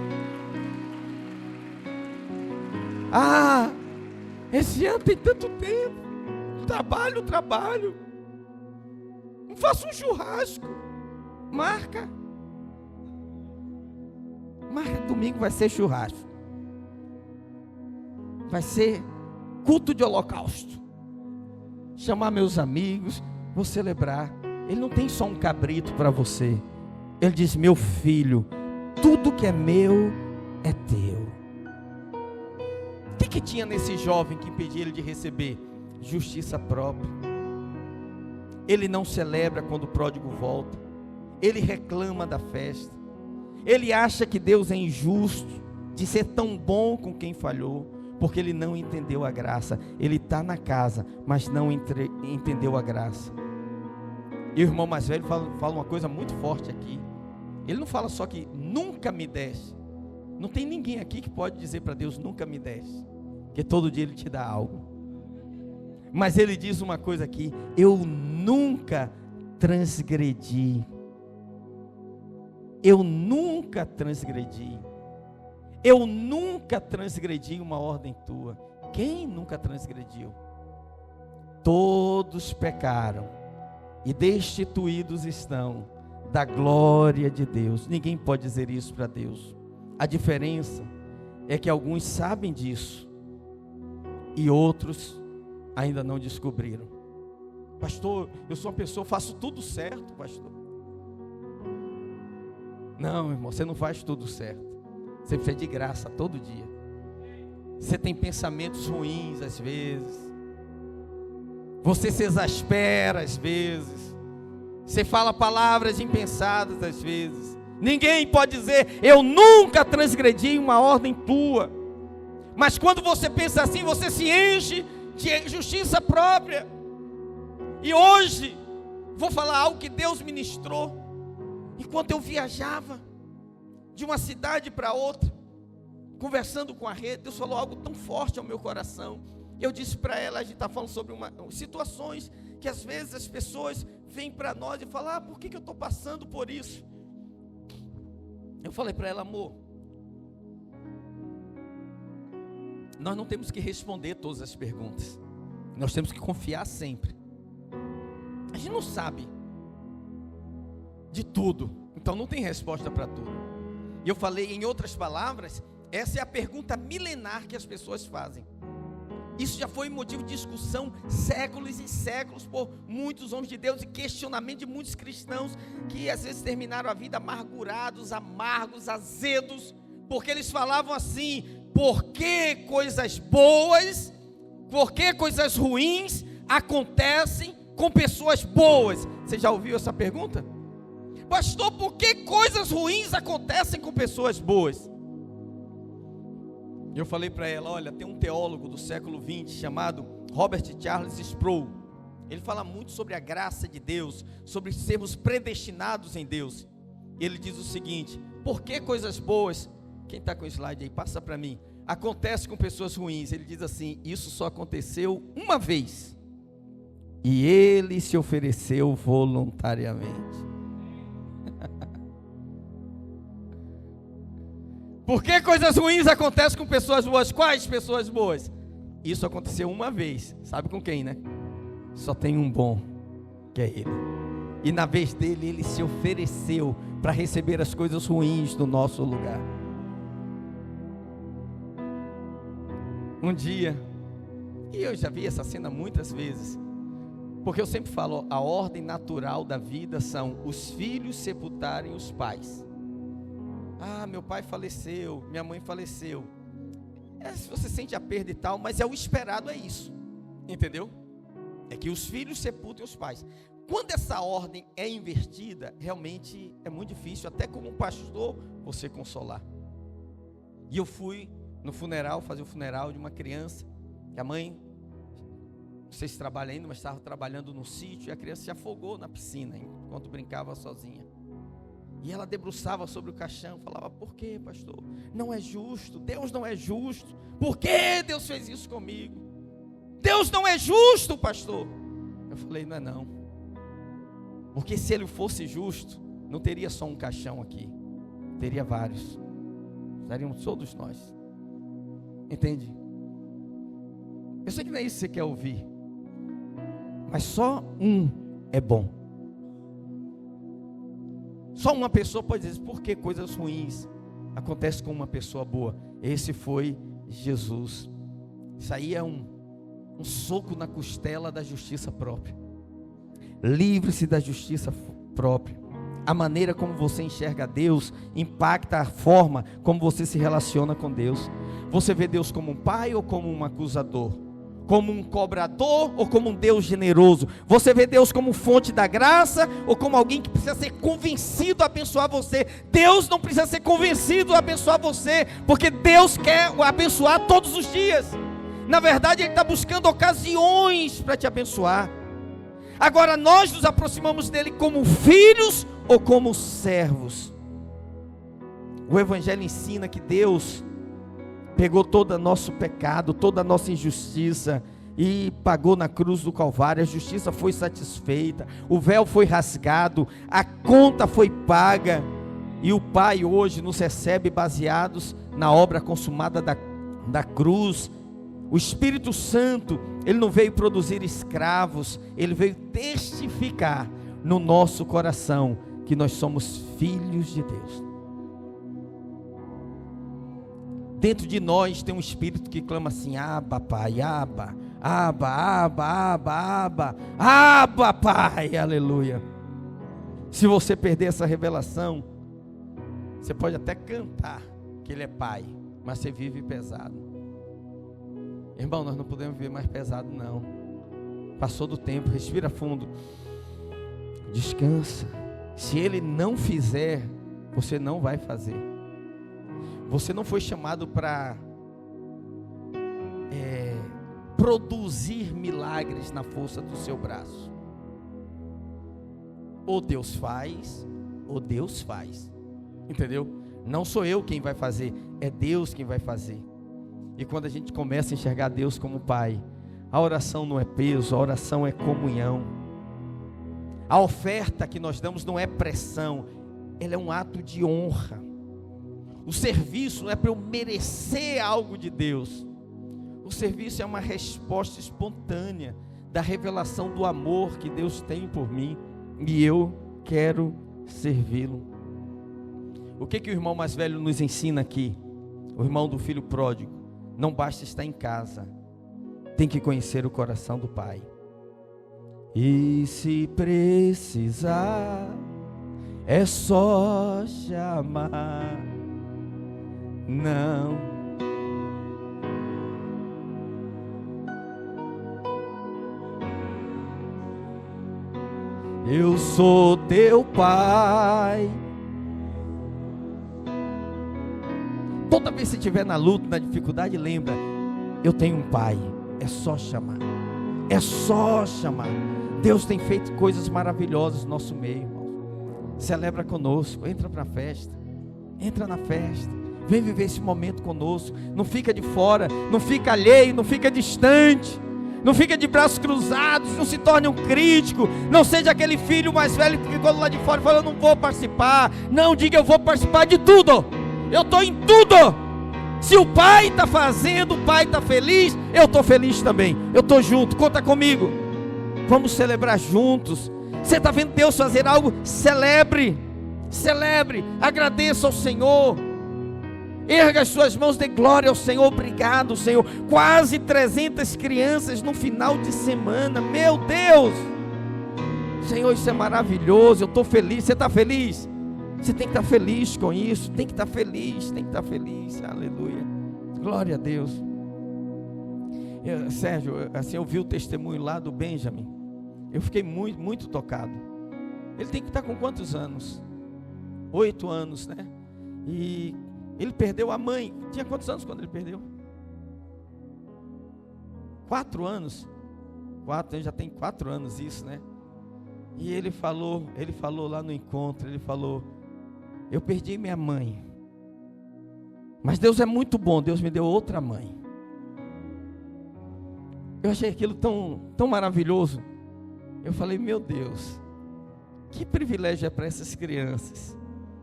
Ah, esse ano tem tanto tempo. Trabalho. Não faça um churrasco. Marca domingo, vai ser churrasco. Vai ser culto de holocausto. Chamar meus amigos, vou celebrar. Ele não tem só um cabrito para você. Ele diz: meu filho, tudo que é meu é teu. O que tinha nesse jovem que impedia ele de receber? Justiça própria. Ele não celebra quando o pródigo volta. Ele reclama da festa. Ele acha que Deus é injusto de ser tão bom com quem falhou, porque ele não entendeu a graça. Ele está na casa, mas não entendeu a graça. E o irmão mais velho fala uma coisa muito forte aqui. Ele não fala só que nunca me deste. Não tem ninguém aqui que pode dizer para Deus: nunca me deste, porque todo dia Ele te dá algo. Mas ele diz uma coisa aqui: eu nunca transgredi. Eu nunca transgredi. Eu nunca transgredi uma ordem tua. Quem nunca transgrediu? Todos pecaram e destituídos estão da glória de Deus. Ninguém pode dizer isso para Deus. A diferença é que alguns sabem disso e outros ainda não descobriram. Pastor, eu sou uma pessoa, faço tudo certo, pastor. Não, irmão, você não faz tudo certo. Você fez de graça todo dia. Você tem pensamentos ruins às vezes. Você se exaspera às vezes. Você fala palavras impensadas às vezes. Ninguém pode dizer: eu nunca transgredi uma ordem tua. Mas quando você pensa assim, você se enche de justiça própria. E hoje vou falar algo que Deus ministrou. Enquanto eu viajava de uma cidade para outra, conversando com a rede, Deus falou algo tão forte ao meu coração. Eu disse para ela, a gente está falando sobre situações que às vezes as pessoas vêm para nós e falam: por que eu estou passando por isso? Eu falei para ela: amor, nós não temos que responder todas as perguntas. Nós temos que confiar sempre. A gente não sabe de tudo, então não tem resposta para tudo. E eu falei, em outras palavras, essa é a pergunta milenar que as pessoas fazem. Isso já foi motivo de discussão séculos e séculos por muitos homens de Deus e questionamento de muitos cristãos que às vezes terminaram a vida amargurados, amargos, azedos, porque eles falavam assim: por que coisas boas, por que coisas ruins acontecem com pessoas boas? Você já ouviu essa pergunta? Pastor, por que coisas ruins acontecem com pessoas boas? Eu falei para ela: olha, tem um teólogo do século XX chamado Robert Charles Sproul. Ele fala muito sobre a graça de Deus, sobre sermos predestinados em Deus. Ele diz o seguinte: por que coisas boas, quem está com o slide aí, passa para mim, acontece com pessoas ruins? Ele diz assim: isso só aconteceu uma vez, e ele se ofereceu voluntariamente. Por que coisas ruins acontecem com pessoas boas? Quais pessoas boas? Isso aconteceu uma vez. Sabe com quem, né? Só tem um bom, que é ele. E na vez dele, ele se ofereceu para receber as coisas ruins do nosso lugar. Um dia, e eu já vi essa cena muitas vezes, porque eu sempre falo, a ordem natural da vida são os filhos sepultarem os pais. Ah, meu pai faleceu, minha mãe faleceu. Se você sente a perda e tal, mas o esperado é isso, entendeu? É que os filhos sepultem os pais. Quando essa ordem é invertida, realmente é muito difícil, até como um pastor, você consolar. E eu fui no funeral, fazer o funeral de uma criança, que a mãe, não sei se trabalha ainda, mas estava trabalhando no sítio, e a criança se afogou na piscina, enquanto brincava sozinha. E ela debruçava sobre o caixão, falava: por que, pastor? Não é justo, Deus não é justo. Por que Deus fez isso comigo? Deus não é justo, pastor. Eu falei: não é não. Porque se ele fosse justo, não teria só um caixão aqui, teria vários. Estaríamos todos nós. Entende? Eu sei que não é isso que você quer ouvir, mas só um é bom. Só uma pessoa pode dizer: por que coisas ruins acontecem com uma pessoa boa? Esse foi Jesus. Isso aí é um soco na costela da justiça própria. Livre-se da justiça própria. A maneira como você enxerga Deus impacta a forma como você se relaciona com Deus. Você vê Deus como um pai ou como um acusador? Como um cobrador ou como um Deus generoso? Você vê Deus como fonte da graça ou como alguém que precisa ser convencido a abençoar você? Deus não precisa ser convencido a abençoar você, porque Deus quer o abençoar todos os dias. Na verdade, Ele está buscando ocasiões para te abençoar. Agora, nós nos aproximamos dele como filhos ou como servos? O Evangelho ensina que Deus pegou todo o nosso pecado, toda a nossa injustiça e pagou na cruz do Calvário. A justiça foi satisfeita, o véu foi rasgado, a conta foi paga, e o Pai hoje nos recebe baseados na obra consumada da cruz. O Espírito Santo, Ele não veio produzir escravos, Ele veio testificar no nosso coração que nós somos filhos de Deus. Dentro de nós tem um espírito que clama assim: Abba, Pai, Abba, Abba, Abba, Abba, Abba, Abba, Pai, aleluia. Se você perder essa revelação, você pode até cantar que Ele é Pai, mas você vive pesado. Irmão, nós não podemos viver mais pesado não. Passou do tempo, respira fundo, descansa. Se Ele não fizer, você não vai fazer. Você não foi chamado para produzir milagres na força do seu braço. Ou Deus faz, ou Deus faz. Entendeu? Não sou eu quem vai fazer, é Deus quem vai fazer. E quando a gente começa a enxergar Deus como Pai, a oração não é peso, a oração é comunhão. A oferta que nós damos não é pressão, ela é um ato de honra. O serviço não é para eu merecer algo de Deus. O serviço é uma resposta espontânea da revelação do amor que Deus tem por mim, e eu quero servi-lo. O que o irmão mais velho nos ensina aqui? O irmão do filho pródigo: não basta estar em casa, tem que conhecer o coração do Pai. E se precisar, é só chamar. não. Eu sou teu pai. Toda vez que você estiver na luta, na dificuldade, lembra, eu tenho um pai. É só chamar. É só chamar. Deus tem feito coisas maravilhosas no nosso meio, irmão. Celebra conosco, entra para a festa. Entra na festa. Vem viver esse momento conosco. Não fica de fora, não fica alheio, não fica distante. Não fica de braços cruzados, não se torne um crítico. Não seja aquele filho mais velho que ficou lá de fora e falou, eu não vou participar. Não, diga, eu vou participar de tudo. Eu estou em tudo. Se o pai está fazendo, o pai está feliz, eu estou feliz também. Eu estou junto, conta comigo. Vamos celebrar juntos. Você está vendo Deus fazer algo? Celebre, celebre, agradeça ao Senhor. Erga as suas mãos, dê glória ao Senhor. Obrigado, Senhor. Quase 300 crianças no final de semana. Meu Deus, Senhor, isso é maravilhoso. Eu estou feliz. Você está feliz? Você tem que estar feliz com isso. Tem que estar feliz, tem que estar feliz. Aleluia, glória a Deus. Sérgio, assim, eu vi o testemunho lá do Benjamin. Eu fiquei muito, muito tocado. Ele tem que estar com quantos anos? 8 anos, né? E ele perdeu a mãe. Tinha quantos anos quando ele perdeu? 4 anos. 4, já tem 4 anos isso, né? E ele falou lá no encontro, ele falou, eu perdi minha mãe, mas Deus é muito bom, Deus me deu outra mãe. Eu achei aquilo tão maravilhoso. Eu falei, meu Deus, que privilégio é para essas crianças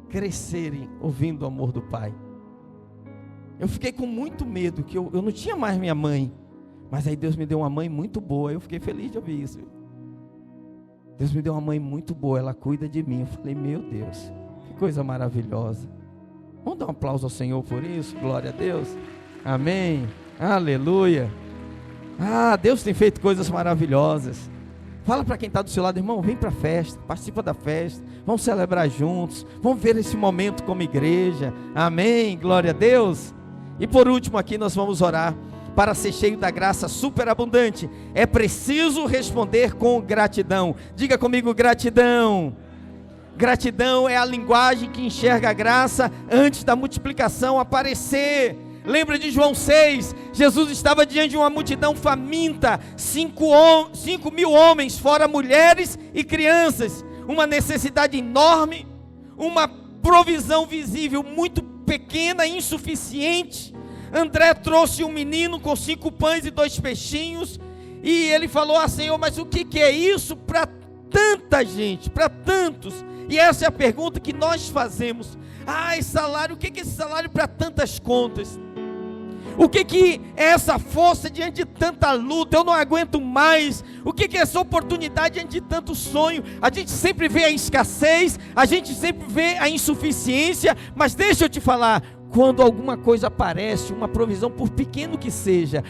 crescerem ouvindo o amor do Pai. Eu fiquei com muito medo, que eu não tinha mais minha mãe, mas aí Deus me deu uma mãe muito boa. Eu fiquei feliz de ouvir isso. Deus me deu uma mãe muito boa, ela cuida de mim. Eu falei, meu Deus, que coisa maravilhosa. Vamos dar um aplauso ao Senhor por isso, glória a Deus, amém, aleluia. Deus tem feito coisas maravilhosas. Fala para quem está do seu lado, irmão, vem para a festa, participa da festa, vamos celebrar juntos, vamos ver esse momento como igreja, amém, glória a Deus. E por último aqui nós vamos orar, para ser cheio da graça superabundante, é preciso responder com gratidão. Diga comigo, gratidão. Gratidão é a linguagem que enxerga a graça antes da multiplicação aparecer. Lembra de João 6, Jesus estava diante de uma multidão faminta, 5.000 homens, fora mulheres e crianças, uma necessidade enorme, uma provisão visível muito pequena, insuficiente. André trouxe um menino com 5 pães e 2 peixinhos, e ele falou, Senhor, mas o que é isso para tanta gente, para tantos? E essa é a pergunta que nós fazemos. Esse salário, o que é esse salário para tantas contas? O que é essa força diante de tanta luta? Eu não aguento mais. O que é essa oportunidade diante de tanto sonho? A gente sempre vê a escassez, a gente sempre vê a insuficiência, mas deixa eu te falar, quando alguma coisa aparece, uma provisão, por pequeno que seja,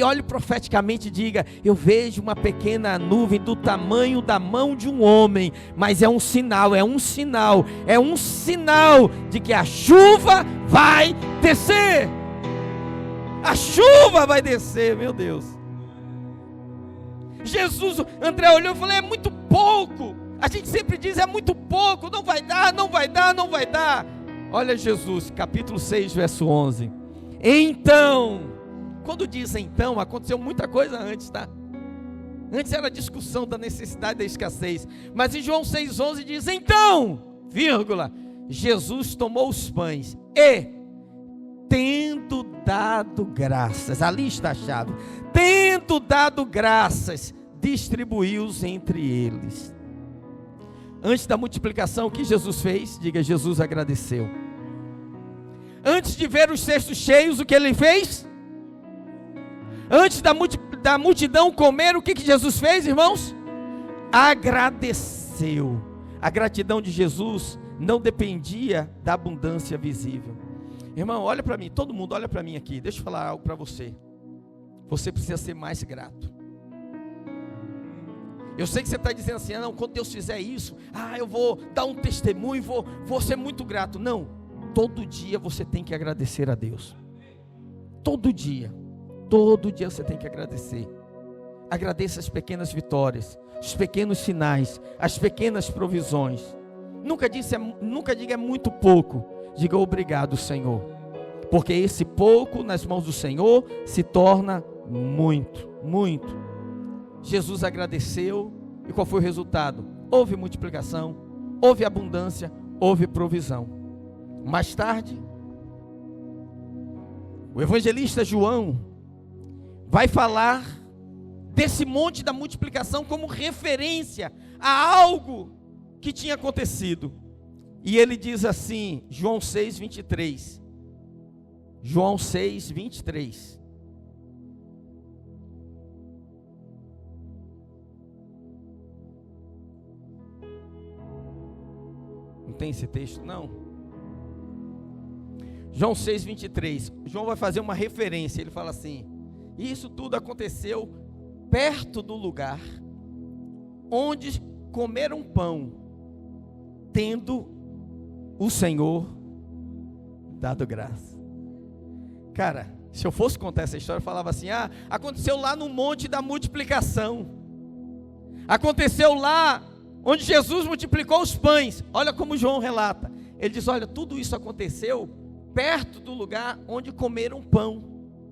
olhe profeticamente e diga, eu vejo uma pequena nuvem do tamanho da mão de um homem, mas é um sinal de que a chuva vai descer. A chuva vai descer, meu Deus. Jesus, André olhou e falou, é muito pouco. A gente sempre diz, é muito pouco, não vai dar, não vai dar, não vai dar. Olha Jesus, capítulo 6, verso 11. Então, quando diz então, aconteceu muita coisa antes, tá? Antes era a discussão da necessidade da escassez. Mas em João 6,11 diz, então, Jesus tomou os pães e, tendo dado graças, ali está a chave, tendo dado graças, distribuiu-os entre eles. Antes da multiplicação, o que Jesus fez? Diga, Jesus agradeceu. Antes de ver os cestos cheios, o que ele fez? Antes da multidão comer, o que Jesus fez, irmãos? Agradeceu. A gratidão de Jesus não dependia da abundância visível. Irmão, olha para mim, todo mundo olha para mim aqui, deixa eu falar algo para você. Você precisa ser mais grato. Eu sei que você está dizendo assim, não, quando Deus fizer isso, eu vou dar um testemunho, vou ser muito grato. Não, todo dia você tem que agradecer a Deus. Todo dia você tem que agradecer. Agradeça as pequenas vitórias, os pequenos sinais, as pequenas provisões. Nunca diga é muito pouco. Diga obrigado, Senhor. Porque esse pouco nas mãos do Senhor se torna muito, muito. Jesus agradeceu e qual foi o resultado? Houve multiplicação, houve abundância, houve provisão. Mais tarde, o evangelista João vai falar desse monte da multiplicação como referência a algo que tinha acontecido. E ele diz assim, João 6:23. João 6:23. Não tem esse texto, não? João 6:23. João vai fazer uma referência. Ele fala assim: e isso tudo aconteceu perto do lugar onde comeram pão, tendo o Senhor dado graça. Cara, se eu fosse contar essa história, eu falava assim: aconteceu lá no monte da multiplicação. Aconteceu lá onde Jesus multiplicou os pães. Olha como João relata. Ele diz: olha, tudo isso aconteceu perto do lugar onde comeram pão.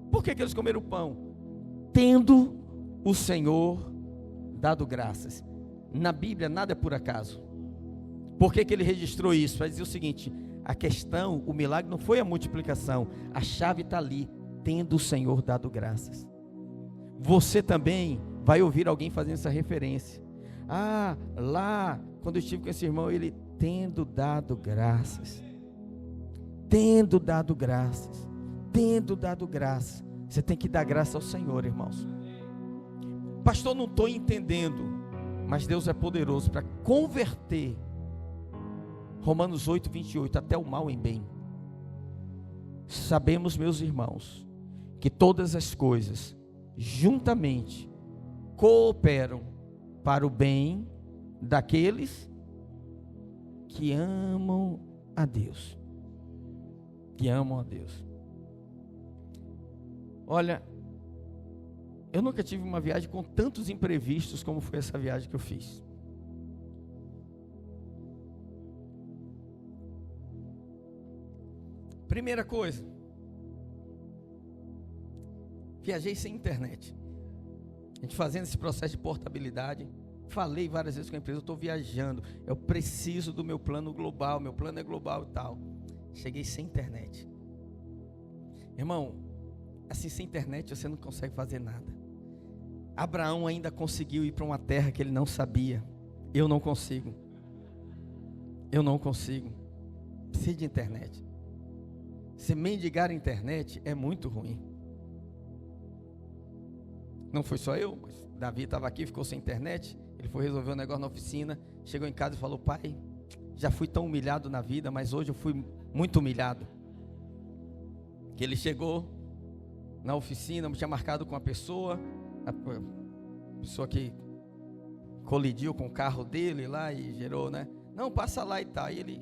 Por que eles comeram pão? Tendo o Senhor dado graças. Na Bíblia nada é por acaso. Por que ele registrou isso? Vai dizer o seguinte: a questão, o milagre não foi a multiplicação. A chave está ali, tendo o Senhor dado graças. Você também vai ouvir alguém fazendo essa referência. Lá, quando eu estive com esse irmão, ele tendo dado graças. Tendo dado graças. Tendo dado graças. Você tem que dar graça ao Senhor, irmãos. Pastor, não estou entendendo. Mas Deus é poderoso para converter Romanos 8:28, até o mal em bem. Sabemos, meus irmãos, que todas as coisas juntamente cooperam para o bem daqueles que amam a Deus. Que amam a Deus. Olha, eu nunca tive uma viagem com tantos imprevistos como foi essa viagem que eu fiz. Primeira coisa, viajei sem internet. A gente fazendo esse processo de portabilidade, falei várias vezes com a empresa: eu estou viajando, eu preciso do meu plano global, meu plano é global e tal. Cheguei sem internet. Irmão, assim, sem internet você não consegue fazer nada. Abraão ainda conseguiu ir para uma terra que ele não sabia. Eu não consigo. Preciso de internet. Se mendigar a internet é muito ruim. Não foi só eu, mas Davi estava aqui, ficou sem internet. Ele foi resolver um negócio na oficina. Chegou em casa e falou: pai, já fui tão humilhado na vida, mas hoje eu fui muito humilhado. Que ele chegou na oficina, tinha marcado com a pessoa que colidiu com o carro dele lá e gerou, né? Não, passa lá e tal. E ele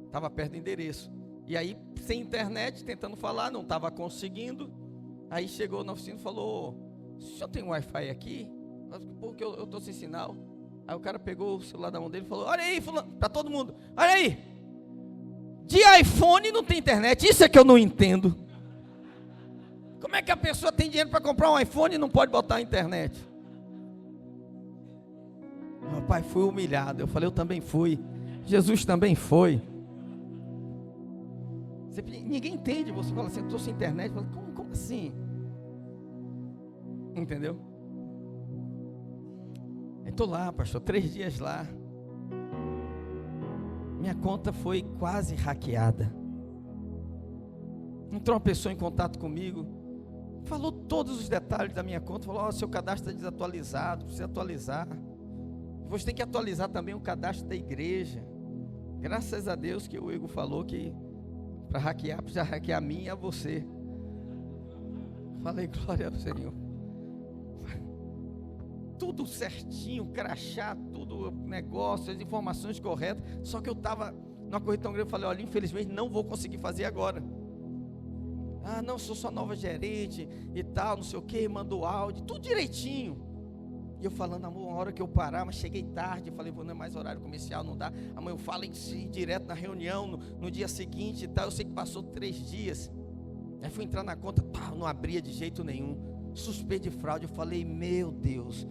estava perto do endereço. E aí, sem internet, tentando falar, não estava conseguindo. Aí chegou na oficina e falou: o senhor tem Wi-Fi aqui? Porque eu estou sem sinal. Aí o cara pegou o celular da mão dele e falou: olha aí, fulano, para todo mundo, olha aí, de iPhone não tem internet. Isso é que eu não entendo. Como é que a pessoa tem dinheiro para comprar um iPhone e não pode botar a internet? Meu pai foi humilhado. Eu falei: eu também fui. Jesus também foi. Ninguém entende. Você fala assim: eu estou sem internet. Fala, como assim? Entendeu? Eu estou lá, pastor, 3 dias lá. Minha conta foi quase hackeada. Entrou uma pessoa em contato comigo, falou todos os detalhes da minha conta. Falou: seu cadastro está desatualizado, precisa atualizar. Você tem que atualizar também o cadastro da igreja. Graças a Deus que o Igor falou que para hackear, precisa hackear a mim e a você. Falei: glória ao Senhor. Tudo certinho, crachá, tudo negócio, as informações corretas. Só que eu estava numa corrida tão grande, eu falei, olha, infelizmente não vou conseguir fazer agora. Ah, não, sou sua nova gerente e tal, não sei o que, mandou áudio, tudo direitinho. E eu falando, amor, uma hora que eu parar, mas cheguei tarde, eu falei, não é mais horário comercial, não dá. Amanhã eu falo em si, direto na reunião, no dia seguinte e tal, eu sei que passou 3 dias. Aí fui entrar na conta, não abria de jeito nenhum, suspeito de fraude. Eu falei, meu Deus.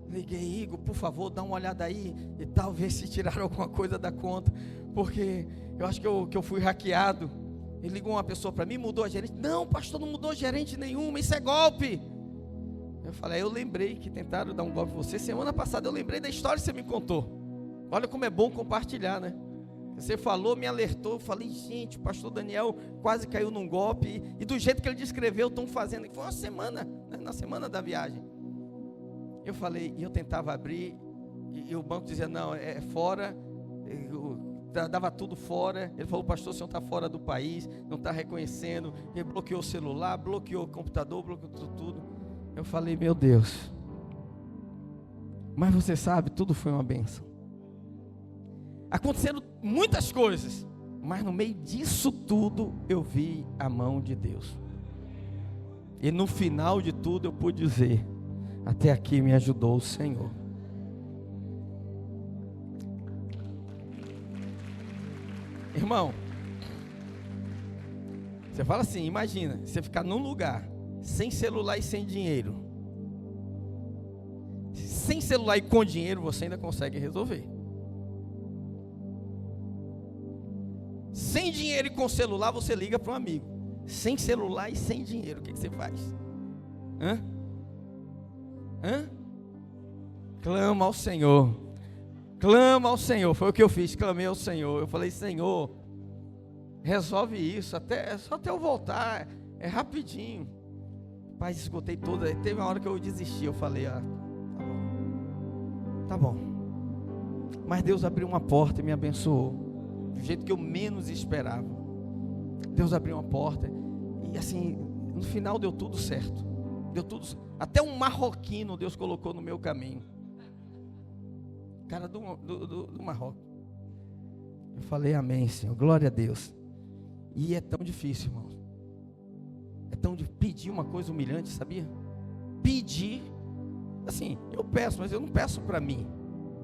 Liguei, Igor, por favor, dá uma olhada aí e tal, ver se tiraram alguma coisa da conta, porque eu acho que eu fui hackeado. Ele ligou uma pessoa para mim, mudou a gerente. Não, pastor, não mudou gerente nenhuma, isso é golpe. Eu falei, eu lembrei que tentaram dar um golpe em você. Semana passada eu lembrei da história que você me contou. Olha como é bom compartilhar, né? Você falou, me alertou, eu falei, gente, o pastor Daniel quase caiu num golpe, e do jeito que ele descreveu, estão fazendo. Foi uma semana, né, na semana da viagem. Eu falei, e eu tentava abrir, e o banco dizia, não, é fora, dava tudo fora. Ele falou, pastor, o senhor está fora do país, não está reconhecendo. Ele bloqueou o celular, bloqueou o computador, bloqueou tudo. Eu falei, meu Deus. Mas você sabe, tudo foi uma bênção. Aconteceram muitas coisas, mas no meio disso tudo, eu vi a mão de Deus. E no final de tudo, eu pude dizer, até aqui me ajudou o Senhor. Irmão, você fala assim, imagina, você ficar num lugar, sem celular e sem dinheiro. Sem celular e com dinheiro, você ainda consegue resolver. Sem dinheiro e com celular, você liga para um amigo. Sem celular e sem dinheiro, o que você faz? Hã? Clama ao Senhor. Clama ao Senhor. Foi o que eu fiz, clamei ao Senhor. Eu falei, Senhor, resolve isso, só até eu voltar, é rapidinho. Pai, esgotei toda. Teve uma hora que eu desisti, eu falei, tá bom. Mas Deus abriu uma porta e me abençoou, do jeito que eu menos esperava. Deus abriu uma porta, e assim, no final deu tudo certo. Deu tudo, até um marroquino Deus colocou no meu caminho. Cara do Marrocos. Eu falei, amém, Senhor, glória a Deus. E é tão difícil, irmão. É tão difícil pedir uma coisa humilhante, sabia? Pedir, assim, eu peço, mas eu não peço para mim.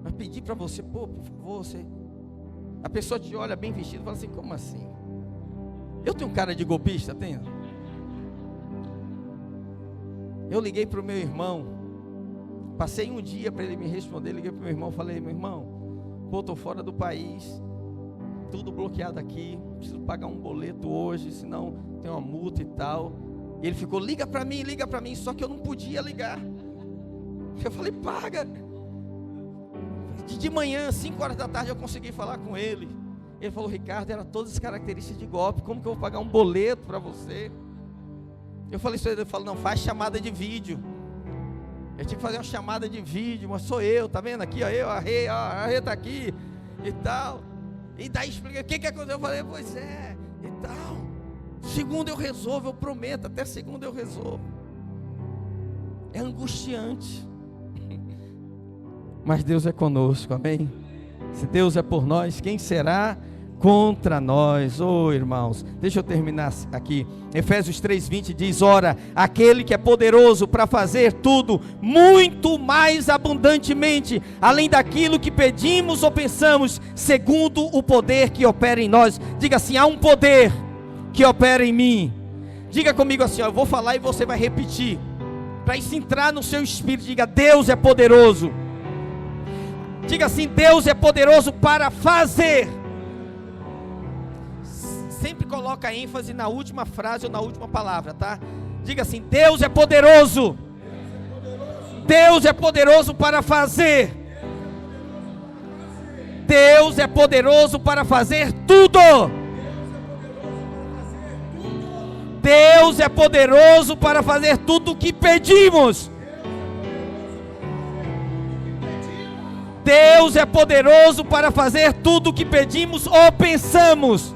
Mas pedir para você, por favor, você. A pessoa te olha bem vestido e fala assim, como assim? Eu tenho cara de golpista, tenho? Eu liguei para o meu irmão, passei um dia para ele me responder, liguei para o meu irmão, falei, meu irmão, estou fora do país, tudo bloqueado aqui, preciso pagar um boleto hoje, senão tem uma multa e tal. E ele ficou, liga para mim, só que eu não podia ligar. Eu falei, paga. De manhã, 5 horas da tarde, eu consegui falar com ele. Ele falou, Ricardo, era todas as características de golpe, como que eu vou pagar um boleto para você? Eu falei isso, ele falou, não, faz chamada de vídeo. Eu tinha que fazer uma chamada de vídeo, mas sou eu, tá vendo aqui, ó, a Rê tá aqui e tal. E daí explica, o que aconteceu? Eu falei, pois é, e tal. Segunda eu resolvo, eu prometo, até segunda eu resolvo. É angustiante. Mas Deus é conosco, amém? Se Deus é por nós, quem será contra nós? Irmãos, deixa eu terminar aqui. Efésios 3:20 diz, ora, aquele que é poderoso para fazer tudo muito mais abundantemente, além daquilo que pedimos ou pensamos, segundo o poder que opera em nós. Diga assim, há um poder que opera em mim. Diga comigo assim, eu vou falar e você vai repetir, para isso entrar no seu espírito. Diga, Deus é poderoso. Diga assim, Deus é poderoso para fazer. Sempre coloca ênfase na última frase ou na última palavra, tá? Diga assim, Deus é poderoso. Deus é poderoso para fazer. Deus é poderoso para fazer tudo. Deus é poderoso para fazer tudo o que pedimos. Deus é poderoso para fazer tudo o que pedimos ou pensamos.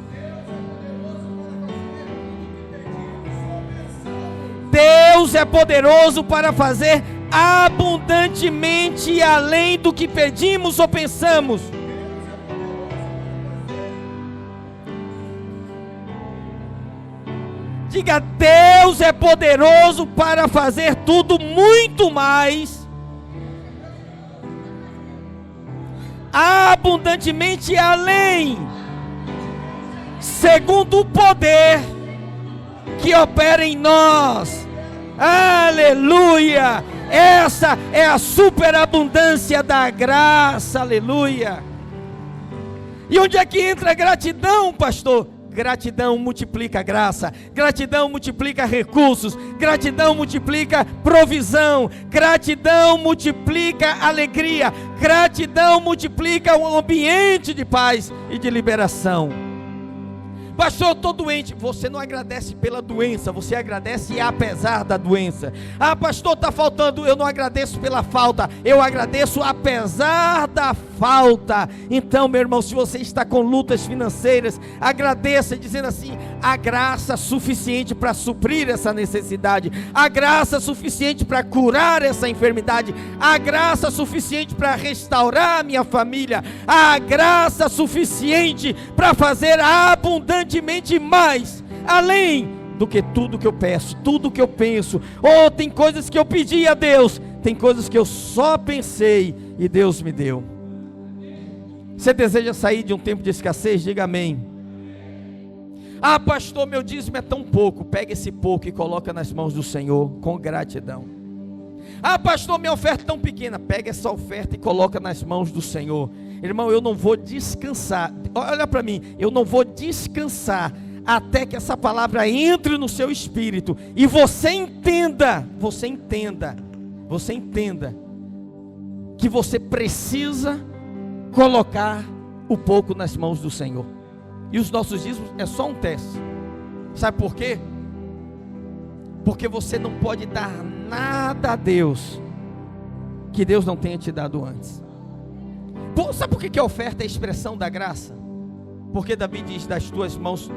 Deus é poderoso para fazer abundantemente além do que pedimos ou pensamos. Diga: Deus é poderoso para fazer tudo muito mais, abundantemente além, segundo o poder que opera em nós. Aleluia! Essa é a superabundância da graça. Aleluia! E onde é que entra a gratidão, pastor? Gratidão multiplica graça, gratidão multiplica recursos, gratidão multiplica provisão, gratidão multiplica alegria, gratidão multiplica um ambiente de paz e de liberação. Pastor, eu estou doente. Você não agradece pela doença, você agradece apesar da doença. Ah, pastor, está faltando. Eu não agradeço pela falta, eu agradeço apesar da falta. Então, meu irmão, se você está com lutas financeiras, agradeça dizendo assim: a graça suficiente para suprir essa necessidade, a graça suficiente para curar essa enfermidade, a graça suficiente para restaurar a minha família, a graça suficiente para fazer abundantemente mais, além do que tudo que eu peço, tudo que eu penso. Oh, tem coisas que eu pedi a Deus, tem coisas que eu só pensei e Deus me deu. Você deseja sair de um tempo de escassez? Diga amém. Ah, pastor, meu dízimo é tão pouco. Pega esse pouco e coloca nas mãos do Senhor com gratidão. Ah, pastor, minha oferta é tão pequena. Pega essa oferta e coloca nas mãos do Senhor. Irmão, eu não vou descansar. Olha para mim, eu não vou descansar até que essa palavra entre no seu espírito e você entenda que você precisa colocar o pouco nas mãos do Senhor. E os nossos dízimos é só um teste. Sabe por quê? Porque você não pode dar nada a Deus que Deus não tenha te dado antes. Sabe por que a oferta é a expressão da graça? Porque Davi diz: das tuas mãos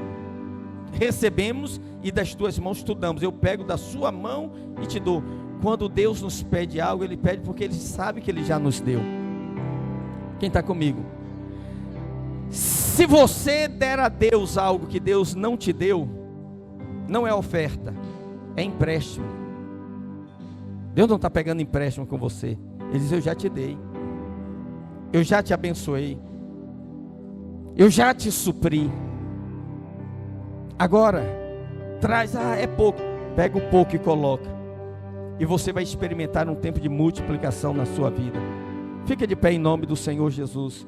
recebemos e das tuas mãos tu damos. Eu pego da sua mão e te dou. Quando Deus nos pede algo, Ele pede porque Ele sabe que Ele já nos deu. Quem está comigo? Se você der a Deus algo que Deus não te deu, não é oferta, é empréstimo. Deus não está pegando empréstimo com você. Ele diz: eu já te dei, eu já te abençoei, eu já te supri. Agora, traz, é pouco, pega o pouco e coloca, e você vai experimentar um tempo de multiplicação na sua vida. Fica de pé em nome do Senhor Jesus.